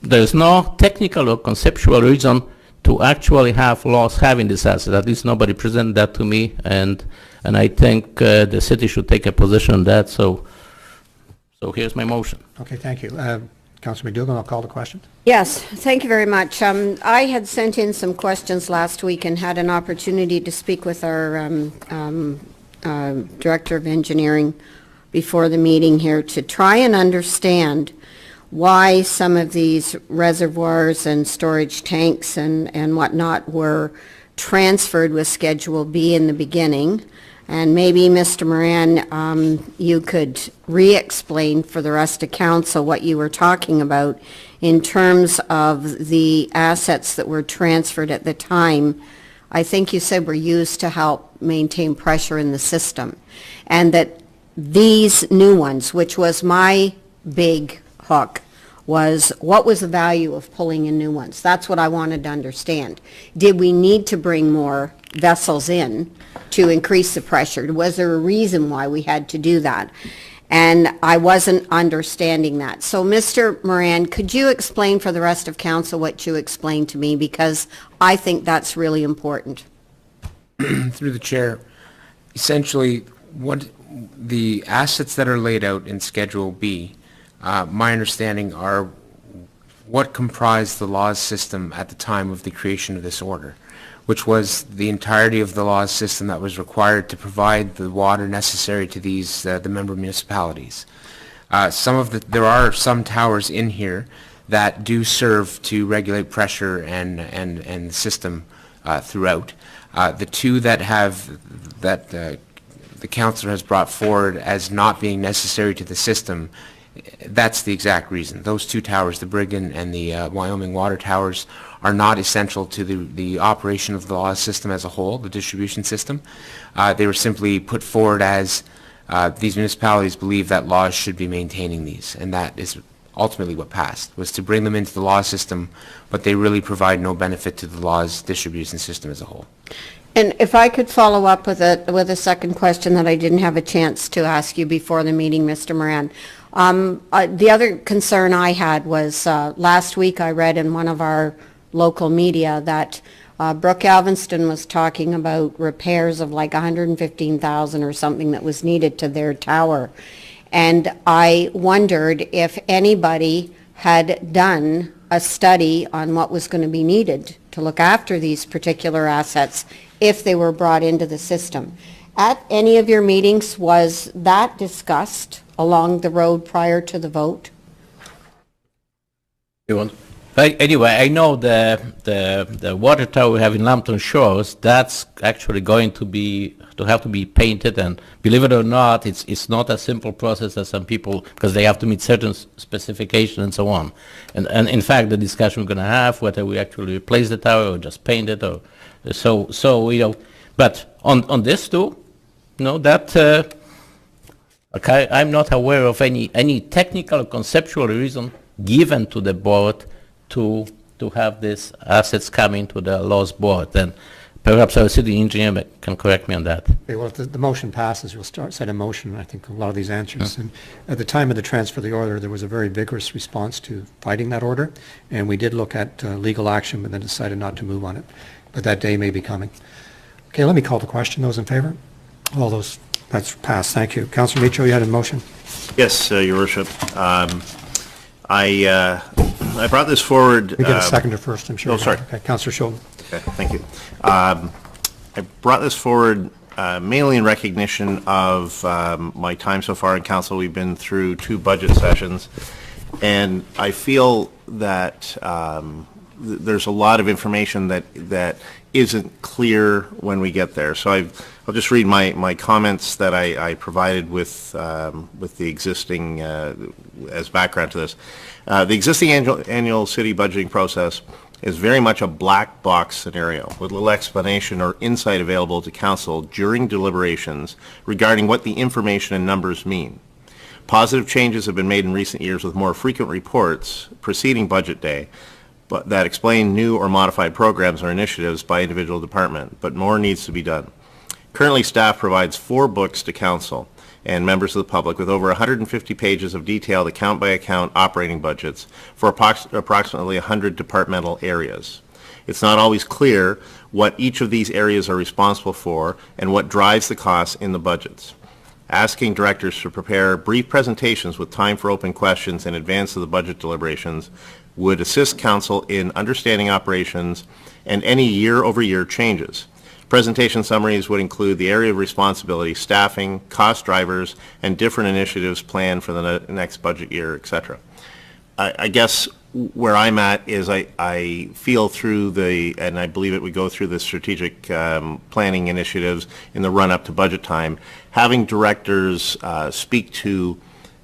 there's no technical or conceptual reason to actually have laws having this asset. At least nobody presented that to me, and I think the city should take a position on that. So here's my motion. Okay, thank you. Councilor McDougall, I'll call the question. Yes, thank you very much. I had sent in some questions last week and had an opportunity to speak with our Director of Engineering before the meeting here to try and understand why some of these reservoirs and storage tanks and whatnot were transferred with Schedule B in the beginning. And maybe, Mr. Moran, you could re-explain for the rest of council what you were talking about in terms of the assets that were transferred at the time. I think you said were used to help maintain pressure in the system. And that these new ones, which was my big hook, was what was the value of pulling in new ones? That's what I wanted to understand. Did we need to bring more vessels in to increase the pressure? Was there a reason why we had to do that? And I wasn't understanding that. So, Mr. Moran, could you explain for the rest of council what you explained to me? Because I think that's really important. Through the chair, essentially, what the assets that are laid out in Schedule B, my understanding are what comprised the laws system at the time of the creation of this order, which was the entirety of the laws system that was required to provide the water necessary to these the member municipalities. There are some towers in here that do serve to regulate pressure and the system throughout. The two that the councillor has brought forward as not being necessary to the system, that's the exact reason. Those two towers, the Brigham and the Wyoming Water Towers, are not essential to the operation of the law system as a whole, the distribution system. They were simply put forward as these municipalities believe that laws should be maintaining these, and that is ultimately what passed, was to bring them into the law system, but they really provide no benefit to the law's distribution system as a whole. And if I could follow up with a second question that I didn't have a chance to ask you before the meeting, Mr. Moran. The other concern I had was last week I read in one of our local media that Brooke Alvinston was talking about repairs of like $115,000 or something that was needed to their tower. And I wondered if anybody had done a study on what was going to be needed to look after these particular assets if they were brought into the system. At any of your meetings, was that discussed along the road prior to the vote? Anyway, I know the water tower we have in Lambton Shores, that's actually going to have to be painted, and believe it or not, it's not a simple process as some people, because they have to meet certain specifications and so on. And in fact, the discussion we're going to have, whether we actually replace the tower or just paint it, or so you know. But on this too, you know, that okay, I'm not aware of any technical or conceptual reason given to the board to have these assets coming to the laws board. And Perhaps our city engineer can correct me on that. Okay, well, if the motion passes, we'll set a motion, I think, a lot of these answers. And at the time of the transfer of the order, there was a very vigorous response to fighting that order, and we did look at legal action, but then decided not to move on it. But that day may be coming. Okay, let me call the question. Those in favor? All those, that's passed. Thank you. Councillor Micho, you had a motion? Yes, Your Worship. I brought this forward. We get a seconder first, I'm sure. Oh, sorry. Okay, Councillor Schulten. Okay, thank you. I brought this forward mainly in recognition of my time so far in council. We've been through 2 budget sessions, and I feel that there's a lot of information that isn't clear when we get there. So I'll just read my comments that I provided with the existing as background to this. The existing annual city budgeting process is very much a black box scenario with little explanation or insight available to council during deliberations regarding what the information and numbers mean. Positive changes have been made in recent years with more frequent reports preceding budget day, but that explain new or modified programs or initiatives by individual department, but more needs to be done. Currently, staff provides 4 books to council and members of the public with over 150 pages of detailed account-by-account operating budgets for approximately 100 departmental areas. It's not always clear what each of these areas are responsible for and what drives the costs in the budgets. Asking directors to prepare brief presentations with time for open questions in advance of the budget deliberations would assist council in understanding operations and any year-over-year changes. Presentation summaries would include the area of responsibility, staffing, cost drivers, and different initiatives planned for the next budget year, etc. I guess where I'm at is I feel through and I believe it would go through the strategic planning initiatives in the run-up to budget time, having directors speak to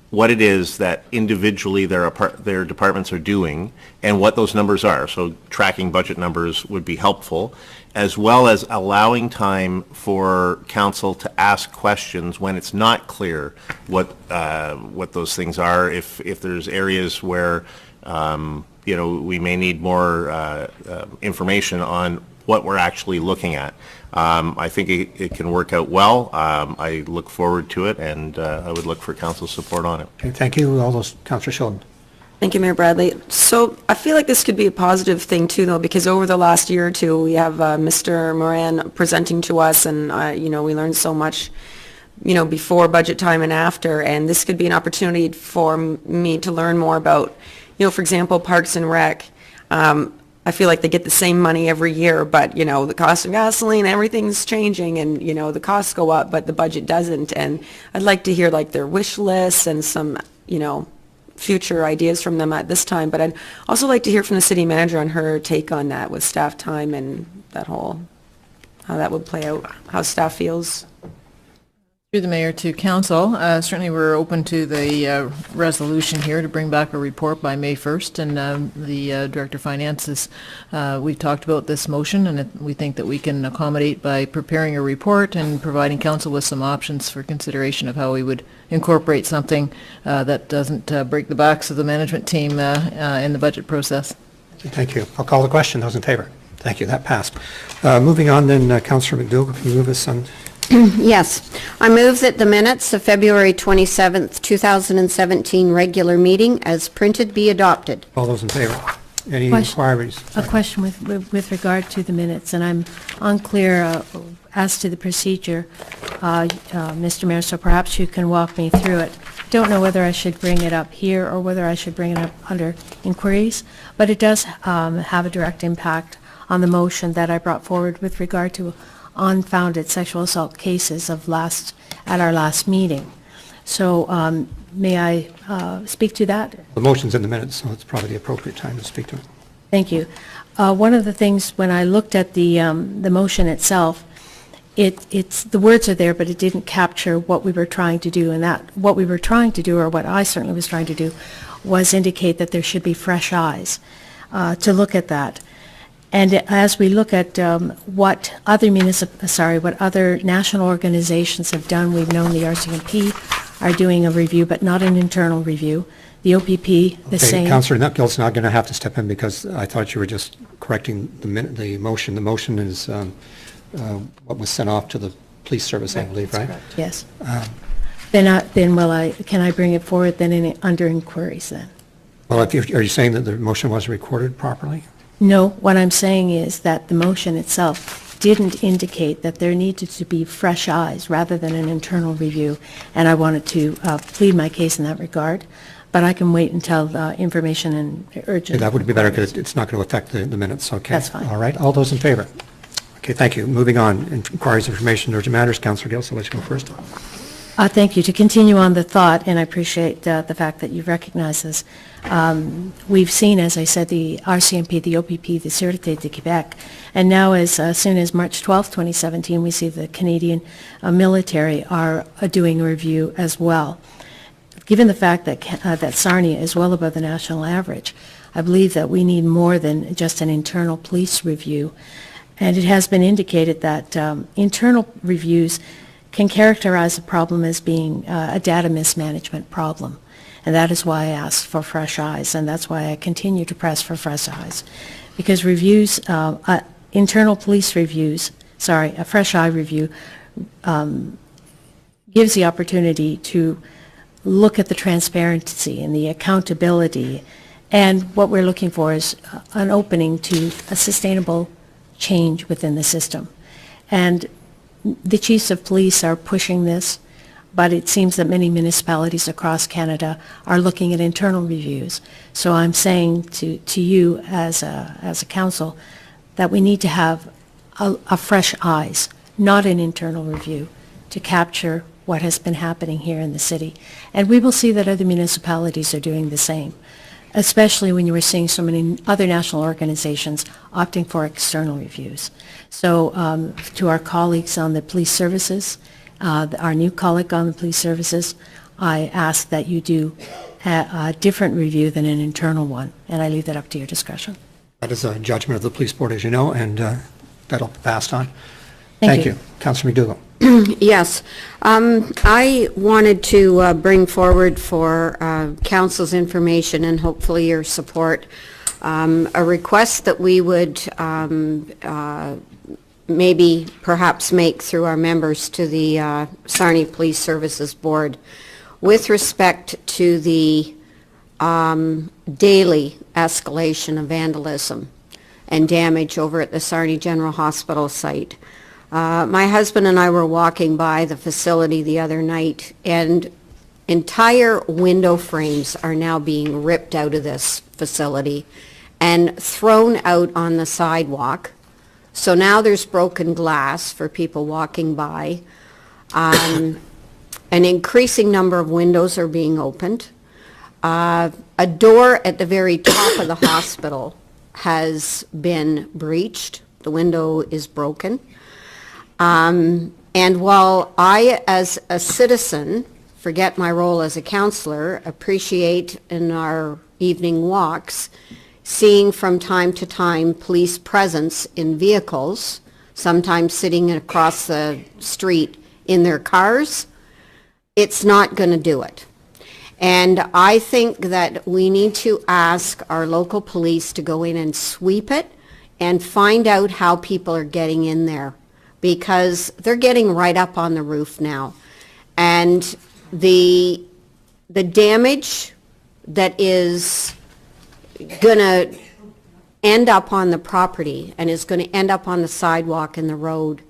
what it is that individually their departments are doing and what those numbers are. So tracking budget numbers would be helpful, as well as allowing time for council to ask questions when it's not clear what those things are. If there's areas where we may need more information on what we're actually looking at. I think it can work out well. I look forward to it, and I would look for council's support on it. Okay, thank you. All those, Councillor Schulten. Thank you, Mayor Bradley. So I feel like this could be a positive thing too, though, because over the last year or two, we have Mr. Moran presenting to us, and we learned so much, before budget time and after, and this could be an opportunity for me to learn more about, for example, Parks and Rec. I feel like they get the same money every year, but, the cost of gasoline, everything's changing, and, the costs go up, but the budget doesn't. And I'd like to hear, their wish lists and some, future ideas from them at this time. But I'd also like to hear from the city manager on her take on that with staff time and that whole, how that would play out, how staff feels. Through the mayor to council, certainly we're open to the resolution here to bring back a report by May 1st, and the Director of Finances, we've talked about this motion, and we think that we can accommodate by preparing a report and providing council with some options for consideration of how we would incorporate something that doesn't break the backs of the management team in the budget process. Thank you. I'll call the question. Those in favor? Thank you. That passed. Moving on then, Councillor McDougall, can you move us on? Yes. I move that the minutes of February 27th, 2017 regular meeting as printed be adopted. All those in favor? Any inquiries? A question with regard to the minutes, and I'm unclear as to the procedure, Mr. Mayor, so perhaps you can walk me through it. Don't know whether I should bring it up here or whether I should bring it up under inquiries, but it does have a direct impact on the motion that I brought forward with regard to unfounded sexual assault cases at our last meeting. So may I speak to that? The motion's in the minutes, so it's probably the appropriate time to speak to it. Thank you. One of the things when I looked at the motion itself, it's the words are there, but it didn't capture what we were trying to do, and that what we were trying to do, or what I certainly was trying to do, was indicate that there should be fresh eyes to look at that. And as we look at what other national organizations have done, we've known the RCMP are doing a review, but not an internal review. The OPP, the same. Councillor Nutgill's not going to have to step in because I thought you were just correcting the motion. The motion is what was sent off to the police service, I believe, right? Yes. Can I bring it forward then under inquiries then? Well, are you saying that the motion wasn't recorded properly? No, what I'm saying is that the motion itself didn't indicate that there needed to be fresh eyes rather than an internal review, and I wanted to plead my case in that regard, but I can wait until information and urgent. That would be better because it's not going to affect the minutes, okay? That's fine. All right, all those in favor? Okay, thank you. Moving on, inquiries, information, urgent matters. Councillor Gill, so let's go first. Thank you. To continue on the thought, and I appreciate the fact that you've recognized this, we've seen, as I said, the RCMP, the OPP, the Sûreté de Québec, and now as soon as March 12th, 2017, we see the Canadian military are doing a review as well. Given the fact that Sarnia is well above the national average, I believe that we need more than just an internal police review, and it has been indicated that internal reviews can characterize the problem as being a data mismanagement problem. And that is why I asked for fresh eyes, and that's why I continue to press for fresh eyes. Because reviews, internal police reviews, a fresh eye review gives the opportunity to look at the transparency and the accountability, and what we're looking for is an opening to a sustainable change within the system. And the chiefs of police are pushing this, but it seems that many municipalities across Canada are looking at internal reviews. So I'm saying to you as a council that we need to have a fresh eyes, not an internal review, to capture what has been happening here in the city. And we will see that other municipalities are doing the same, especially when you were seeing so many other national organizations opting for external reviews. So to our colleagues on the police services, our new colleague on the police services, I ask that you do a different review than an internal one, and I leave that up to your discretion. That is a judgment of the police board, as you know, and that'll be passed on. Thank you. Councillor McDougall. Yes. I wanted to bring forward for council's information and hopefully your support a request that we would maybe perhaps make through our members to the Sarnia Police Services Board with respect to the daily escalation of vandalism and damage over at the Sarnia General Hospital site. My husband and I were walking by the facility the other night, and entire window frames are now being ripped out of this facility and thrown out on the sidewalk. So now there's broken glass for people walking by. An increasing number of windows are being opened. A door at the very top of the hospital has been breached. The window is broken. And while I, as a citizen, forget my role as a counselor, appreciate in our evening walks seeing from time to time police presence in vehicles, sometimes sitting across the street in their cars, it's not going to do it. And I think that we need to ask our local police to go in and sweep it and find out how people are getting in there, because they're getting right up on the roof now. And the damage that is going to end up on the property and is going to end up on the sidewalk and the road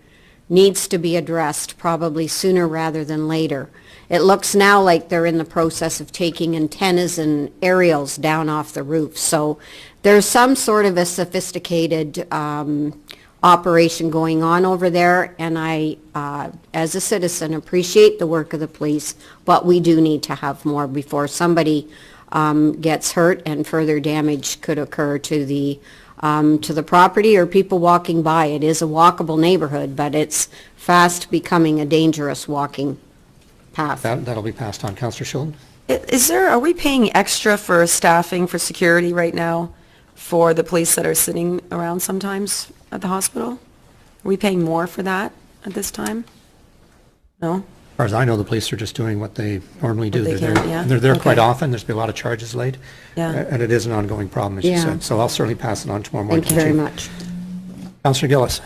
needs to be addressed probably sooner rather than later. It looks now like they're in the process of taking antennas and aerials down off the roof. So there's some sort of a sophisticated operation going on over there, and I, as a citizen, appreciate the work of the police, but we do need to have more before somebody gets hurt and further damage could occur to the property or people walking by. It is a walkable neighborhood, but it's fast becoming a dangerous walking path. That'll be passed on. Councillor Schulten? Are we paying extra for staffing for security right now for the police that are sitting around sometimes at the hospital? Are we paying more for that at this time? No? As far as I know, the police are just doing what they normally do. What they can, yeah? They're there quite Okay. often. There's been a lot of charges laid. Yeah. And it is an ongoing problem, as you Yeah. said. So I'll certainly pass it on tomorrow morning. Thank you very much. Councillor Gillis.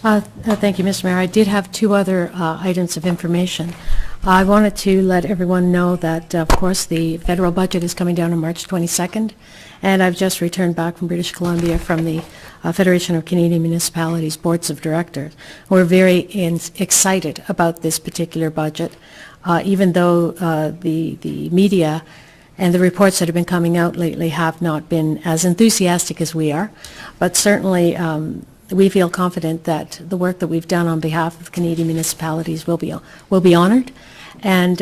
Thank you, Mr. Mayor. I did have two other items of information. I wanted to let everyone know that, of course, the federal budget is coming down on March 22nd, and I've just returned back from British Columbia from the Federation of Canadian Municipalities Boards of Directors. We're very excited about this particular budget, even though the media and the reports that have been coming out lately have not been as enthusiastic as we are, but certainly we feel confident that the work that we've done on behalf of Canadian municipalities will be honored. And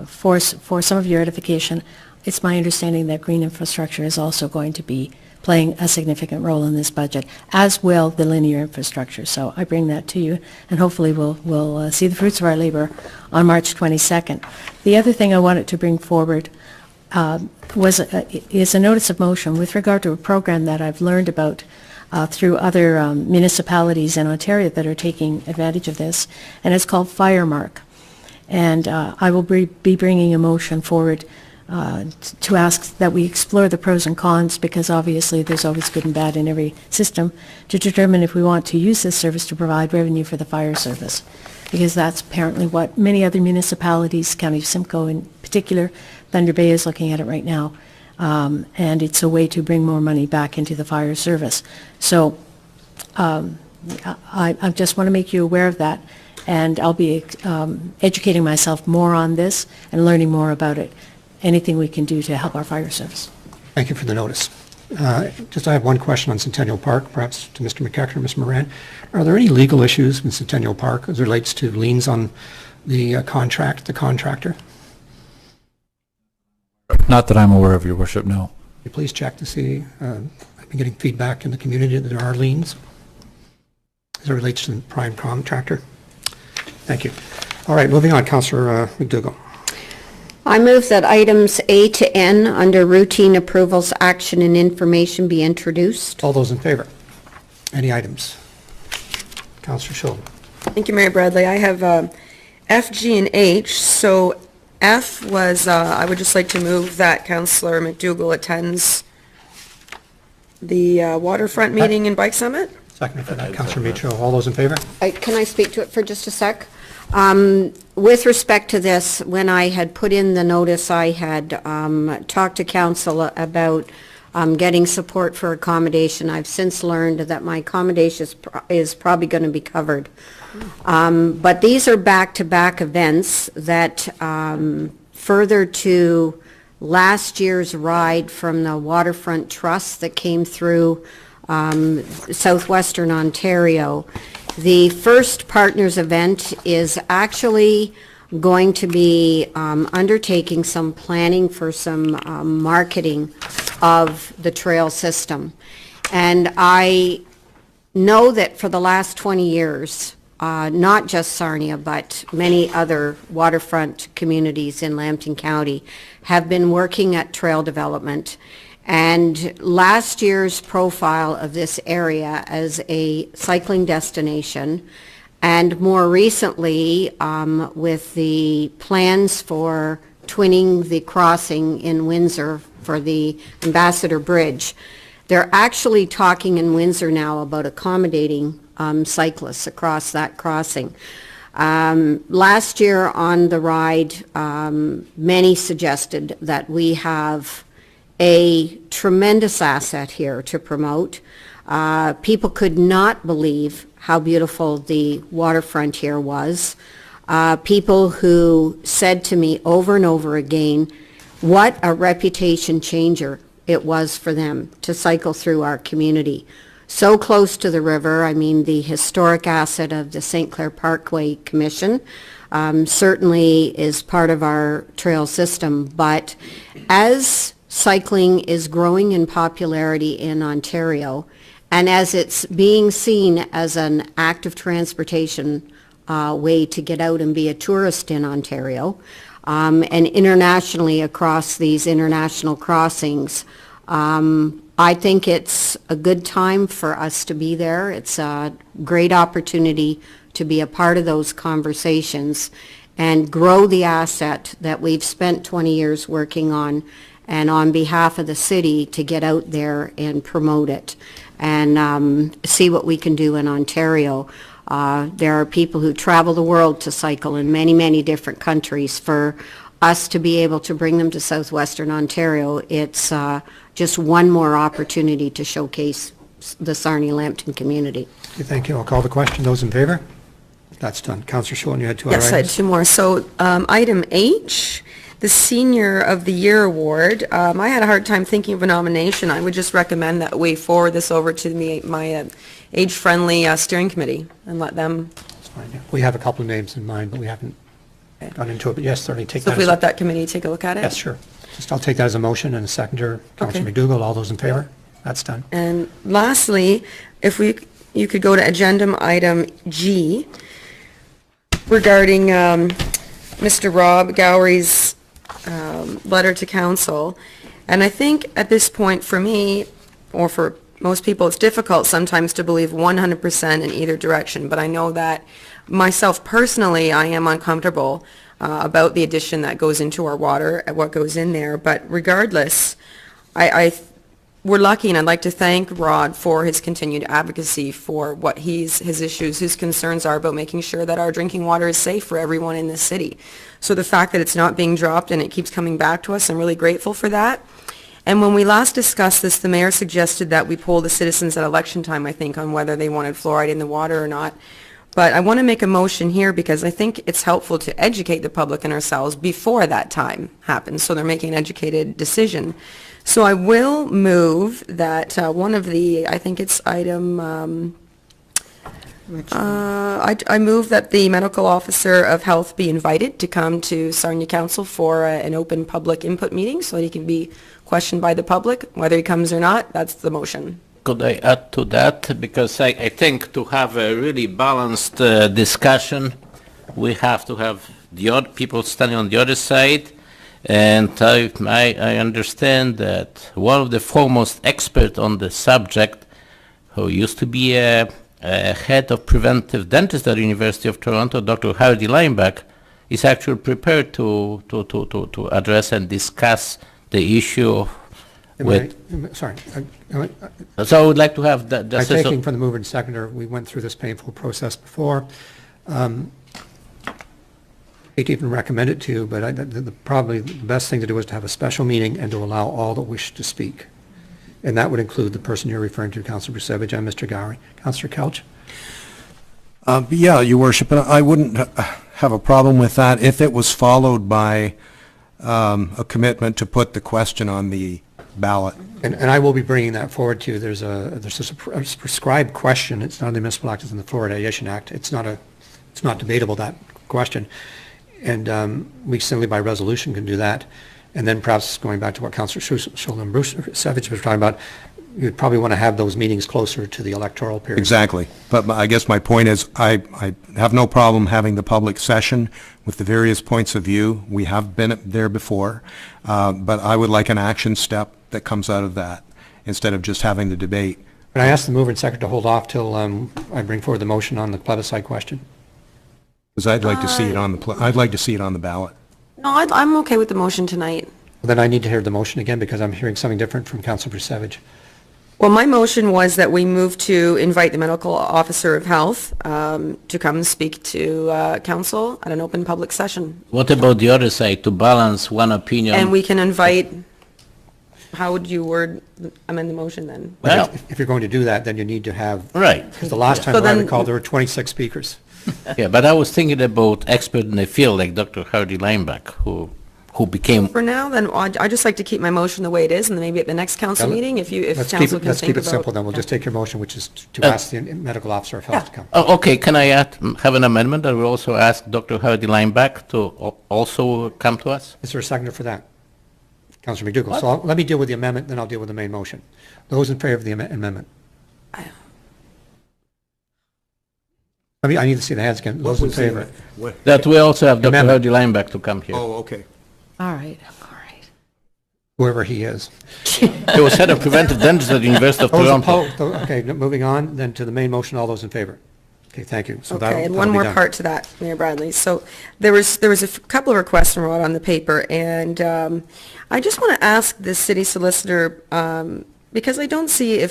for some of your edification, it's my understanding that green infrastructure is also going to be playing a significant role in this budget, as will the linear infrastructure. So I bring that to you, and hopefully we'll see the fruits of our labor on March 22nd. The other thing I wanted to bring forward is a notice of motion with regard to a program that I've learned about through other municipalities in Ontario that are taking advantage of this, and it's called Firemark. And I will be bringing a motion forward to ask that we explore the pros and cons, because obviously there's always good and bad in every system, to determine if we want to use this service to provide revenue for the fire service, because that's apparently what many other municipalities, County of Simcoe in particular, Thunder Bay is looking at it right now. And it's a way to bring more money back into the fire service. So I just want to make you aware of that, and I'll be educating myself more on this and learning more about it, anything we can do to help our fire service. Thank you for the notice. I have one question on Centennial Park, perhaps to Mr. McEachern or Ms. Moran. Are there any legal issues with Centennial Park as it relates to liens on the contractor? Not that I'm aware of, Your Worship, no. Could you please check to see, I've been getting feedback in the community that there are liens as it relates to the prime contractor. Thank you. All right, moving on, Councillor McDougall. I move that items A to N under routine approvals, action and information be introduced. All those in favor? Any items? Councillor Schulman. Thank you, Mayor Bradley. I have F, G, and H. So F was, I would just like to move that Councillor McDougall attends the waterfront meeting in Bike Summit. Second for that, Councillor Micho. All those in favor? Can I speak to it for just a sec? With respect to this, when I had put in the notice, I had talked to council about getting support for accommodation. I've since learned that my accommodation is probably going to be covered. But these are back-to-back events that further to last year's ride from the Waterfront Trust that came through southwestern Ontario. The first partners event is actually going to be undertaking some planning for some marketing of the trail system. And I know that for the last 20 years, not just Sarnia, but many other waterfront communities in Lambton County have been working at trail development. And last year's profile of this area as a cycling destination, and more recently with the plans for twinning the crossing in Windsor for the Ambassador Bridge, they're actually talking in Windsor now about accommodating cyclists across that crossing. Last year on the ride, many suggested that we have a tremendous asset here to promote. People could not believe how beautiful the waterfront here was. People who said to me over and over again, what a reputation changer it was for them to cycle through our community. So close to the river, I mean, the historic asset of the St. Clair Parkway Commission certainly is part of our trail system, but as cycling is growing in popularity in Ontario, and as it's being seen as an active transportation way to get out and be a tourist in Ontario, and internationally across these international crossings, I think it's a good time for us to be there. It's a great opportunity to be a part of those conversations and grow the asset that we've spent 20 years working on, and on behalf of the city to get out there and promote it. and see what we can do in Ontario. There are people who travel the world to cycle in many, many different countries. For us to be able to bring them to southwestern Ontario, it's just one more opportunity to showcase the Sarnia-Lambton community. Okay, thank you. I'll call the question. Those in favor? That's done. Councillor Schulten, you had two other Yes, I had items? two more. So item H, the Senior of the Year Award. I had a hard time thinking of a nomination. I would just recommend that we forward this over to my age-friendly steering committee and let them. That's fine, yeah. We have a couple of names in mind, but we haven't gone into it. But yes, certainly take that. So if we as- let that committee take a look at it? Yes, sure. Just I'll take that as a motion and a seconder. Councillor Okay. McDougall, all those in favor? That's done. And lastly, if you could go to agenda item G regarding Mr. Rob Gowry's letter to council. And I think at this point, for me, or for most people, it's difficult sometimes to believe 100% in either direction. But I know that myself personally, I am uncomfortable about the addition that goes into our water, what goes in there. But regardless, we're lucky, and I'd like to thank Rod for his continued advocacy for what his issues, his concerns are about making sure that our drinking water is safe for everyone in this city. So the fact that it's not being dropped and it keeps coming back to us, I'm really grateful for that. And when we last discussed this, the mayor suggested that we poll the citizens at election time, I think, on whether they wanted fluoride in the water or not. But I want to make a motion here because I think it's helpful to educate the public and ourselves before that time happens, so they're making an educated decision. So I will move that one of the, I think it's item, I move that the medical officer of health be invited to come to Sarnia Council for an open public input meeting so that he can be questioned by the public, whether he comes or not. That's the motion. Could I add to that? Because I think to have a really balanced discussion, we have to have the other people standing on the other side. And I understand that one of the foremost experts on the subject, who used to be a head of preventive dentistry at the University of Toronto, Dr. Hardy Lineback, is actually prepared to address and discuss the issue with. Sorry. So I would like to have that. I'm taking from the mover and seconder, we went through this painful process before. I hate to even recommend it to you, but probably the best thing to do is to have a special meeting and to allow all that wish to speak. And that would include the person you're referring to, Councillor Brusevich and Mr. Gowry. Councillor Kelch? Yeah, Your Worship, and I wouldn't have a problem with that if it was followed by a commitment to put the question on the ballot. And I will be bringing that forward to you. There's a prescribed question. It's not in the Municipal Act, it's in the Fluoridation Act. It's not debatable, that question. And we simply by resolution can do that. And then perhaps going back to what Councillor Schulten and Brusevich was talking about, you'd probably want to have those meetings closer to the electoral period. Exactly. But I guess my point is I have no problem having the public session with the various points of view. We have been there before. But I would like an action step that comes out of that instead of just having the debate. Can I ask the mover and seconder to hold off till I bring forward the motion on the plebiscite question? Because I'd like to see it on I'd like to see it on the ballot. No, I'm okay with the motion tonight. Then I need to hear the motion again because I'm hearing something different from Councillor Brusevich. Well, my motion was that we move to invite the medical officer of health to come and speak to council at an open public session. What about the other side, to balance one opinion? And we can invite, how would you amend the motion then? Well, if you're going to do that, then you need to have. Right. Because the last time So I then- recall, there were 26 speakers. Yeah, but I was thinking about expert in the field like Dr. Hardy Lineback, who became. For now, then, I'd just like to keep my motion the way it is, and then maybe at the next council meeting, if council can Let's think keep it about. simple, then we'll just take your motion, which is to ask the medical officer of health to come. Oh, okay, can I have an amendment that will also ask Dr. Hardy Lineback to also come to us? Is there a seconder for that? Councillor McDougall. So let me deal with the amendment, then I'll deal with the main motion. Those in favor of the amendment? I need to see the hands again. Those in favor? That we also have Dr. Amendment. Hardy Lineback to come here. Oh, okay. All right. Whoever he is. He was head of preventive dentistry at the University of Those Toronto. opposed, okay, moving on, then to the main motion, all those in favor? Okay, thank you. So Okay, and that'll one be more done. part to that, Mayor Bradley. So there was a couple of requests from Rod on the paper, and I just want to ask the city solicitor, because I don't see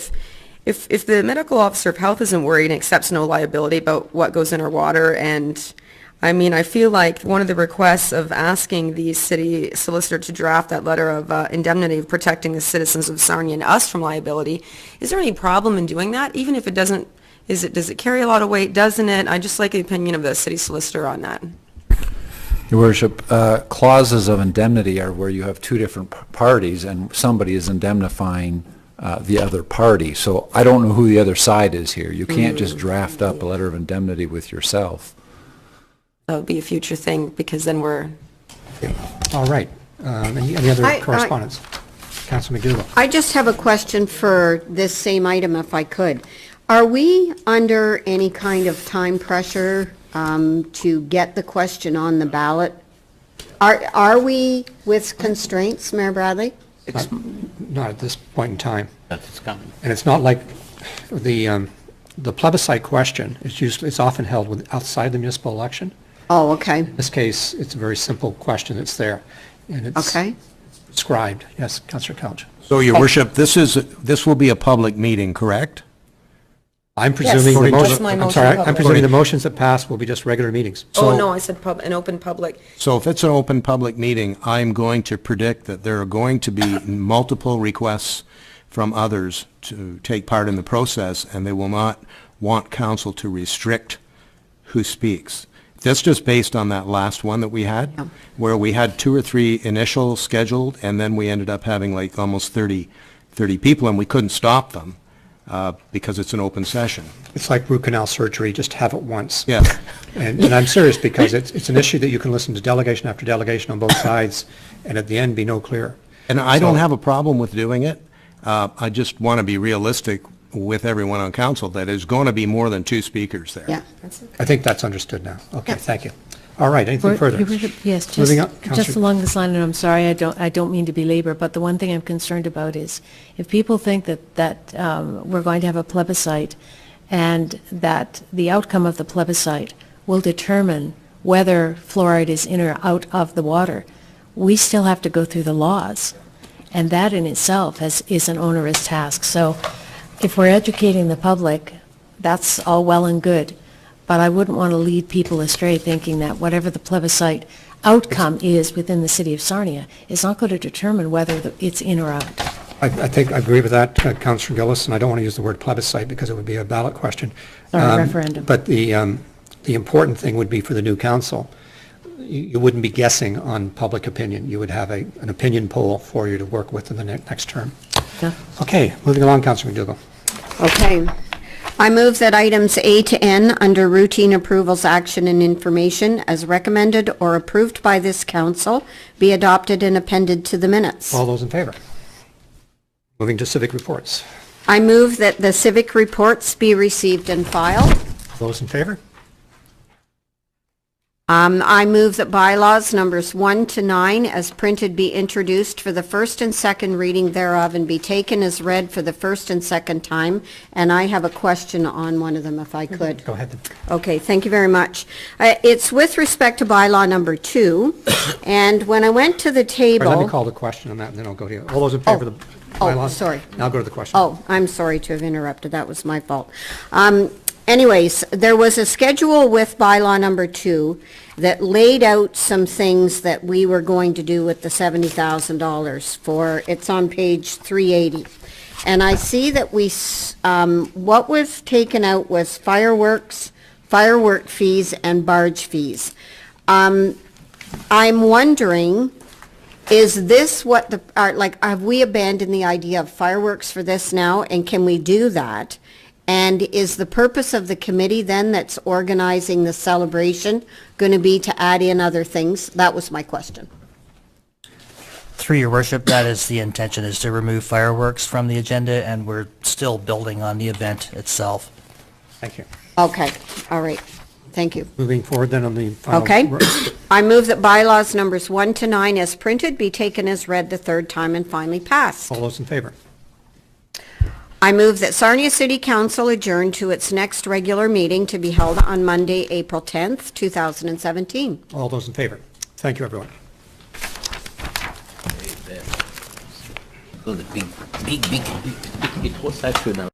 if the medical officer of health isn't worried and accepts no liability about what goes in our water, and I mean, I feel like one of the requests of asking the city solicitor to draft that letter of indemnity of protecting the citizens of Sarnia and us from liability, is there any problem in doing that? Even if it doesn't, does it carry a lot of weight, doesn't it? I just like the opinion of the city solicitor on that. Your Worship, clauses of indemnity are where you have two different parties and somebody is indemnifying the other party. So I don't know who the other side is here. You can't just draft up a letter of indemnity with yourself. That would be a future thing, because then we're... All right. Any other correspondence? Councilor McDougall. I just have a question for this same item, if I could. Are we under any kind of time pressure to get the question on the ballot? Are we with constraints, Mayor Bradley? Not at this point in time. That's coming. And it's not like the plebiscite question it's often held outside the municipal election. Oh, okay. In this case, it's a very simple question that's there, and it's described. Yes, Councillor Couch. So, Your Worship, this will be a public meeting, correct? I'm presuming I'm presuming the motions that pass will be just regular meetings. Oh, no, I said an open public. So if it's an open public meeting, I'm going to predict that there are going to be multiple requests from others to take part in the process, and they will not want council to restrict who speaks. That's just based on that last one that we had, where we had 2 or 3 initial scheduled, and then we ended up having like almost 30 people, and we couldn't stop them because it's an open session. It's like root canal surgery, just have it once. Yeah. And I'm serious, because it's an issue that you can listen to delegation after delegation on both sides, and at the end be no clearer. And I don't have a problem with doing it. I just want to be realistic with everyone on council that there's going to be more than 2 speakers there. Yeah. I think that's understood now. Okay, thank you. All right, anything further? Yes, Moving on, just Councillor- along this line, and I'm sorry, I don't mean to belabor, but the one thing I'm concerned about is if people think that we're going to have a plebiscite and that the outcome of the plebiscite will determine whether fluoride is in or out of the water, we still have to go through the laws. And that in itself is an onerous task. So if we're educating the public, that's all well and good. But I wouldn't want to lead people astray thinking that whatever the plebiscite outcome is within the city of Sarnia is not going to determine whether it's in or out. I think I agree with that, Councillor Gillis, and I don't want to use the word plebiscite because it would be a ballot question. Referendum. But the important thing would be for the new council, you wouldn't be guessing on public opinion. You would have an opinion poll for you to work with in the next term. Yeah. Okay, moving along, Councillor McDougall. Okay. I move that items A to N under routine approvals, action, and information as recommended or approved by this council be adopted and appended to the minutes. All those in favor? Moving to civic reports. I move that the civic reports be received and filed. All those in favor? I move that bylaws numbers 1 to 9 as printed be introduced for the first and second reading thereof and be taken as read for the first and second time. And I have a question on one of them, if I could. Go ahead. Okay, thank you very much. It's with respect to bylaw number 2, and when I went to the table... Let me call the question on that, and then I'll go to you. All those in favor of the bylaws? Sorry. Now I'll go to the question. Oh, I'm sorry to have interrupted. That was my fault. Anyways, there was a schedule with bylaw number 2 that laid out some things that we were going to do with the $70,000 for, it's on page 380. And I see that what was taken out was fireworks, firework fees, and barge fees. I'm wondering, is this what have we abandoned the idea of fireworks for this now, and can we do that? And is the purpose of the committee then that's organizing the celebration going to be to add in other things? That was my question. Through your worship, that is the intention, is to remove fireworks from the agenda, and we're still building on the event itself. Thank you. Okay, all right. Thank you. Moving forward then on the final... Okay. I move that bylaws numbers 1 to 9 as printed be taken as read the third time and finally passed. All those in favor? I move that Sarnia City Council adjourn to its next regular meeting to be held on Monday, April 10th, 2017. All those in favor? Thank you, everyone. Big, it was actually now.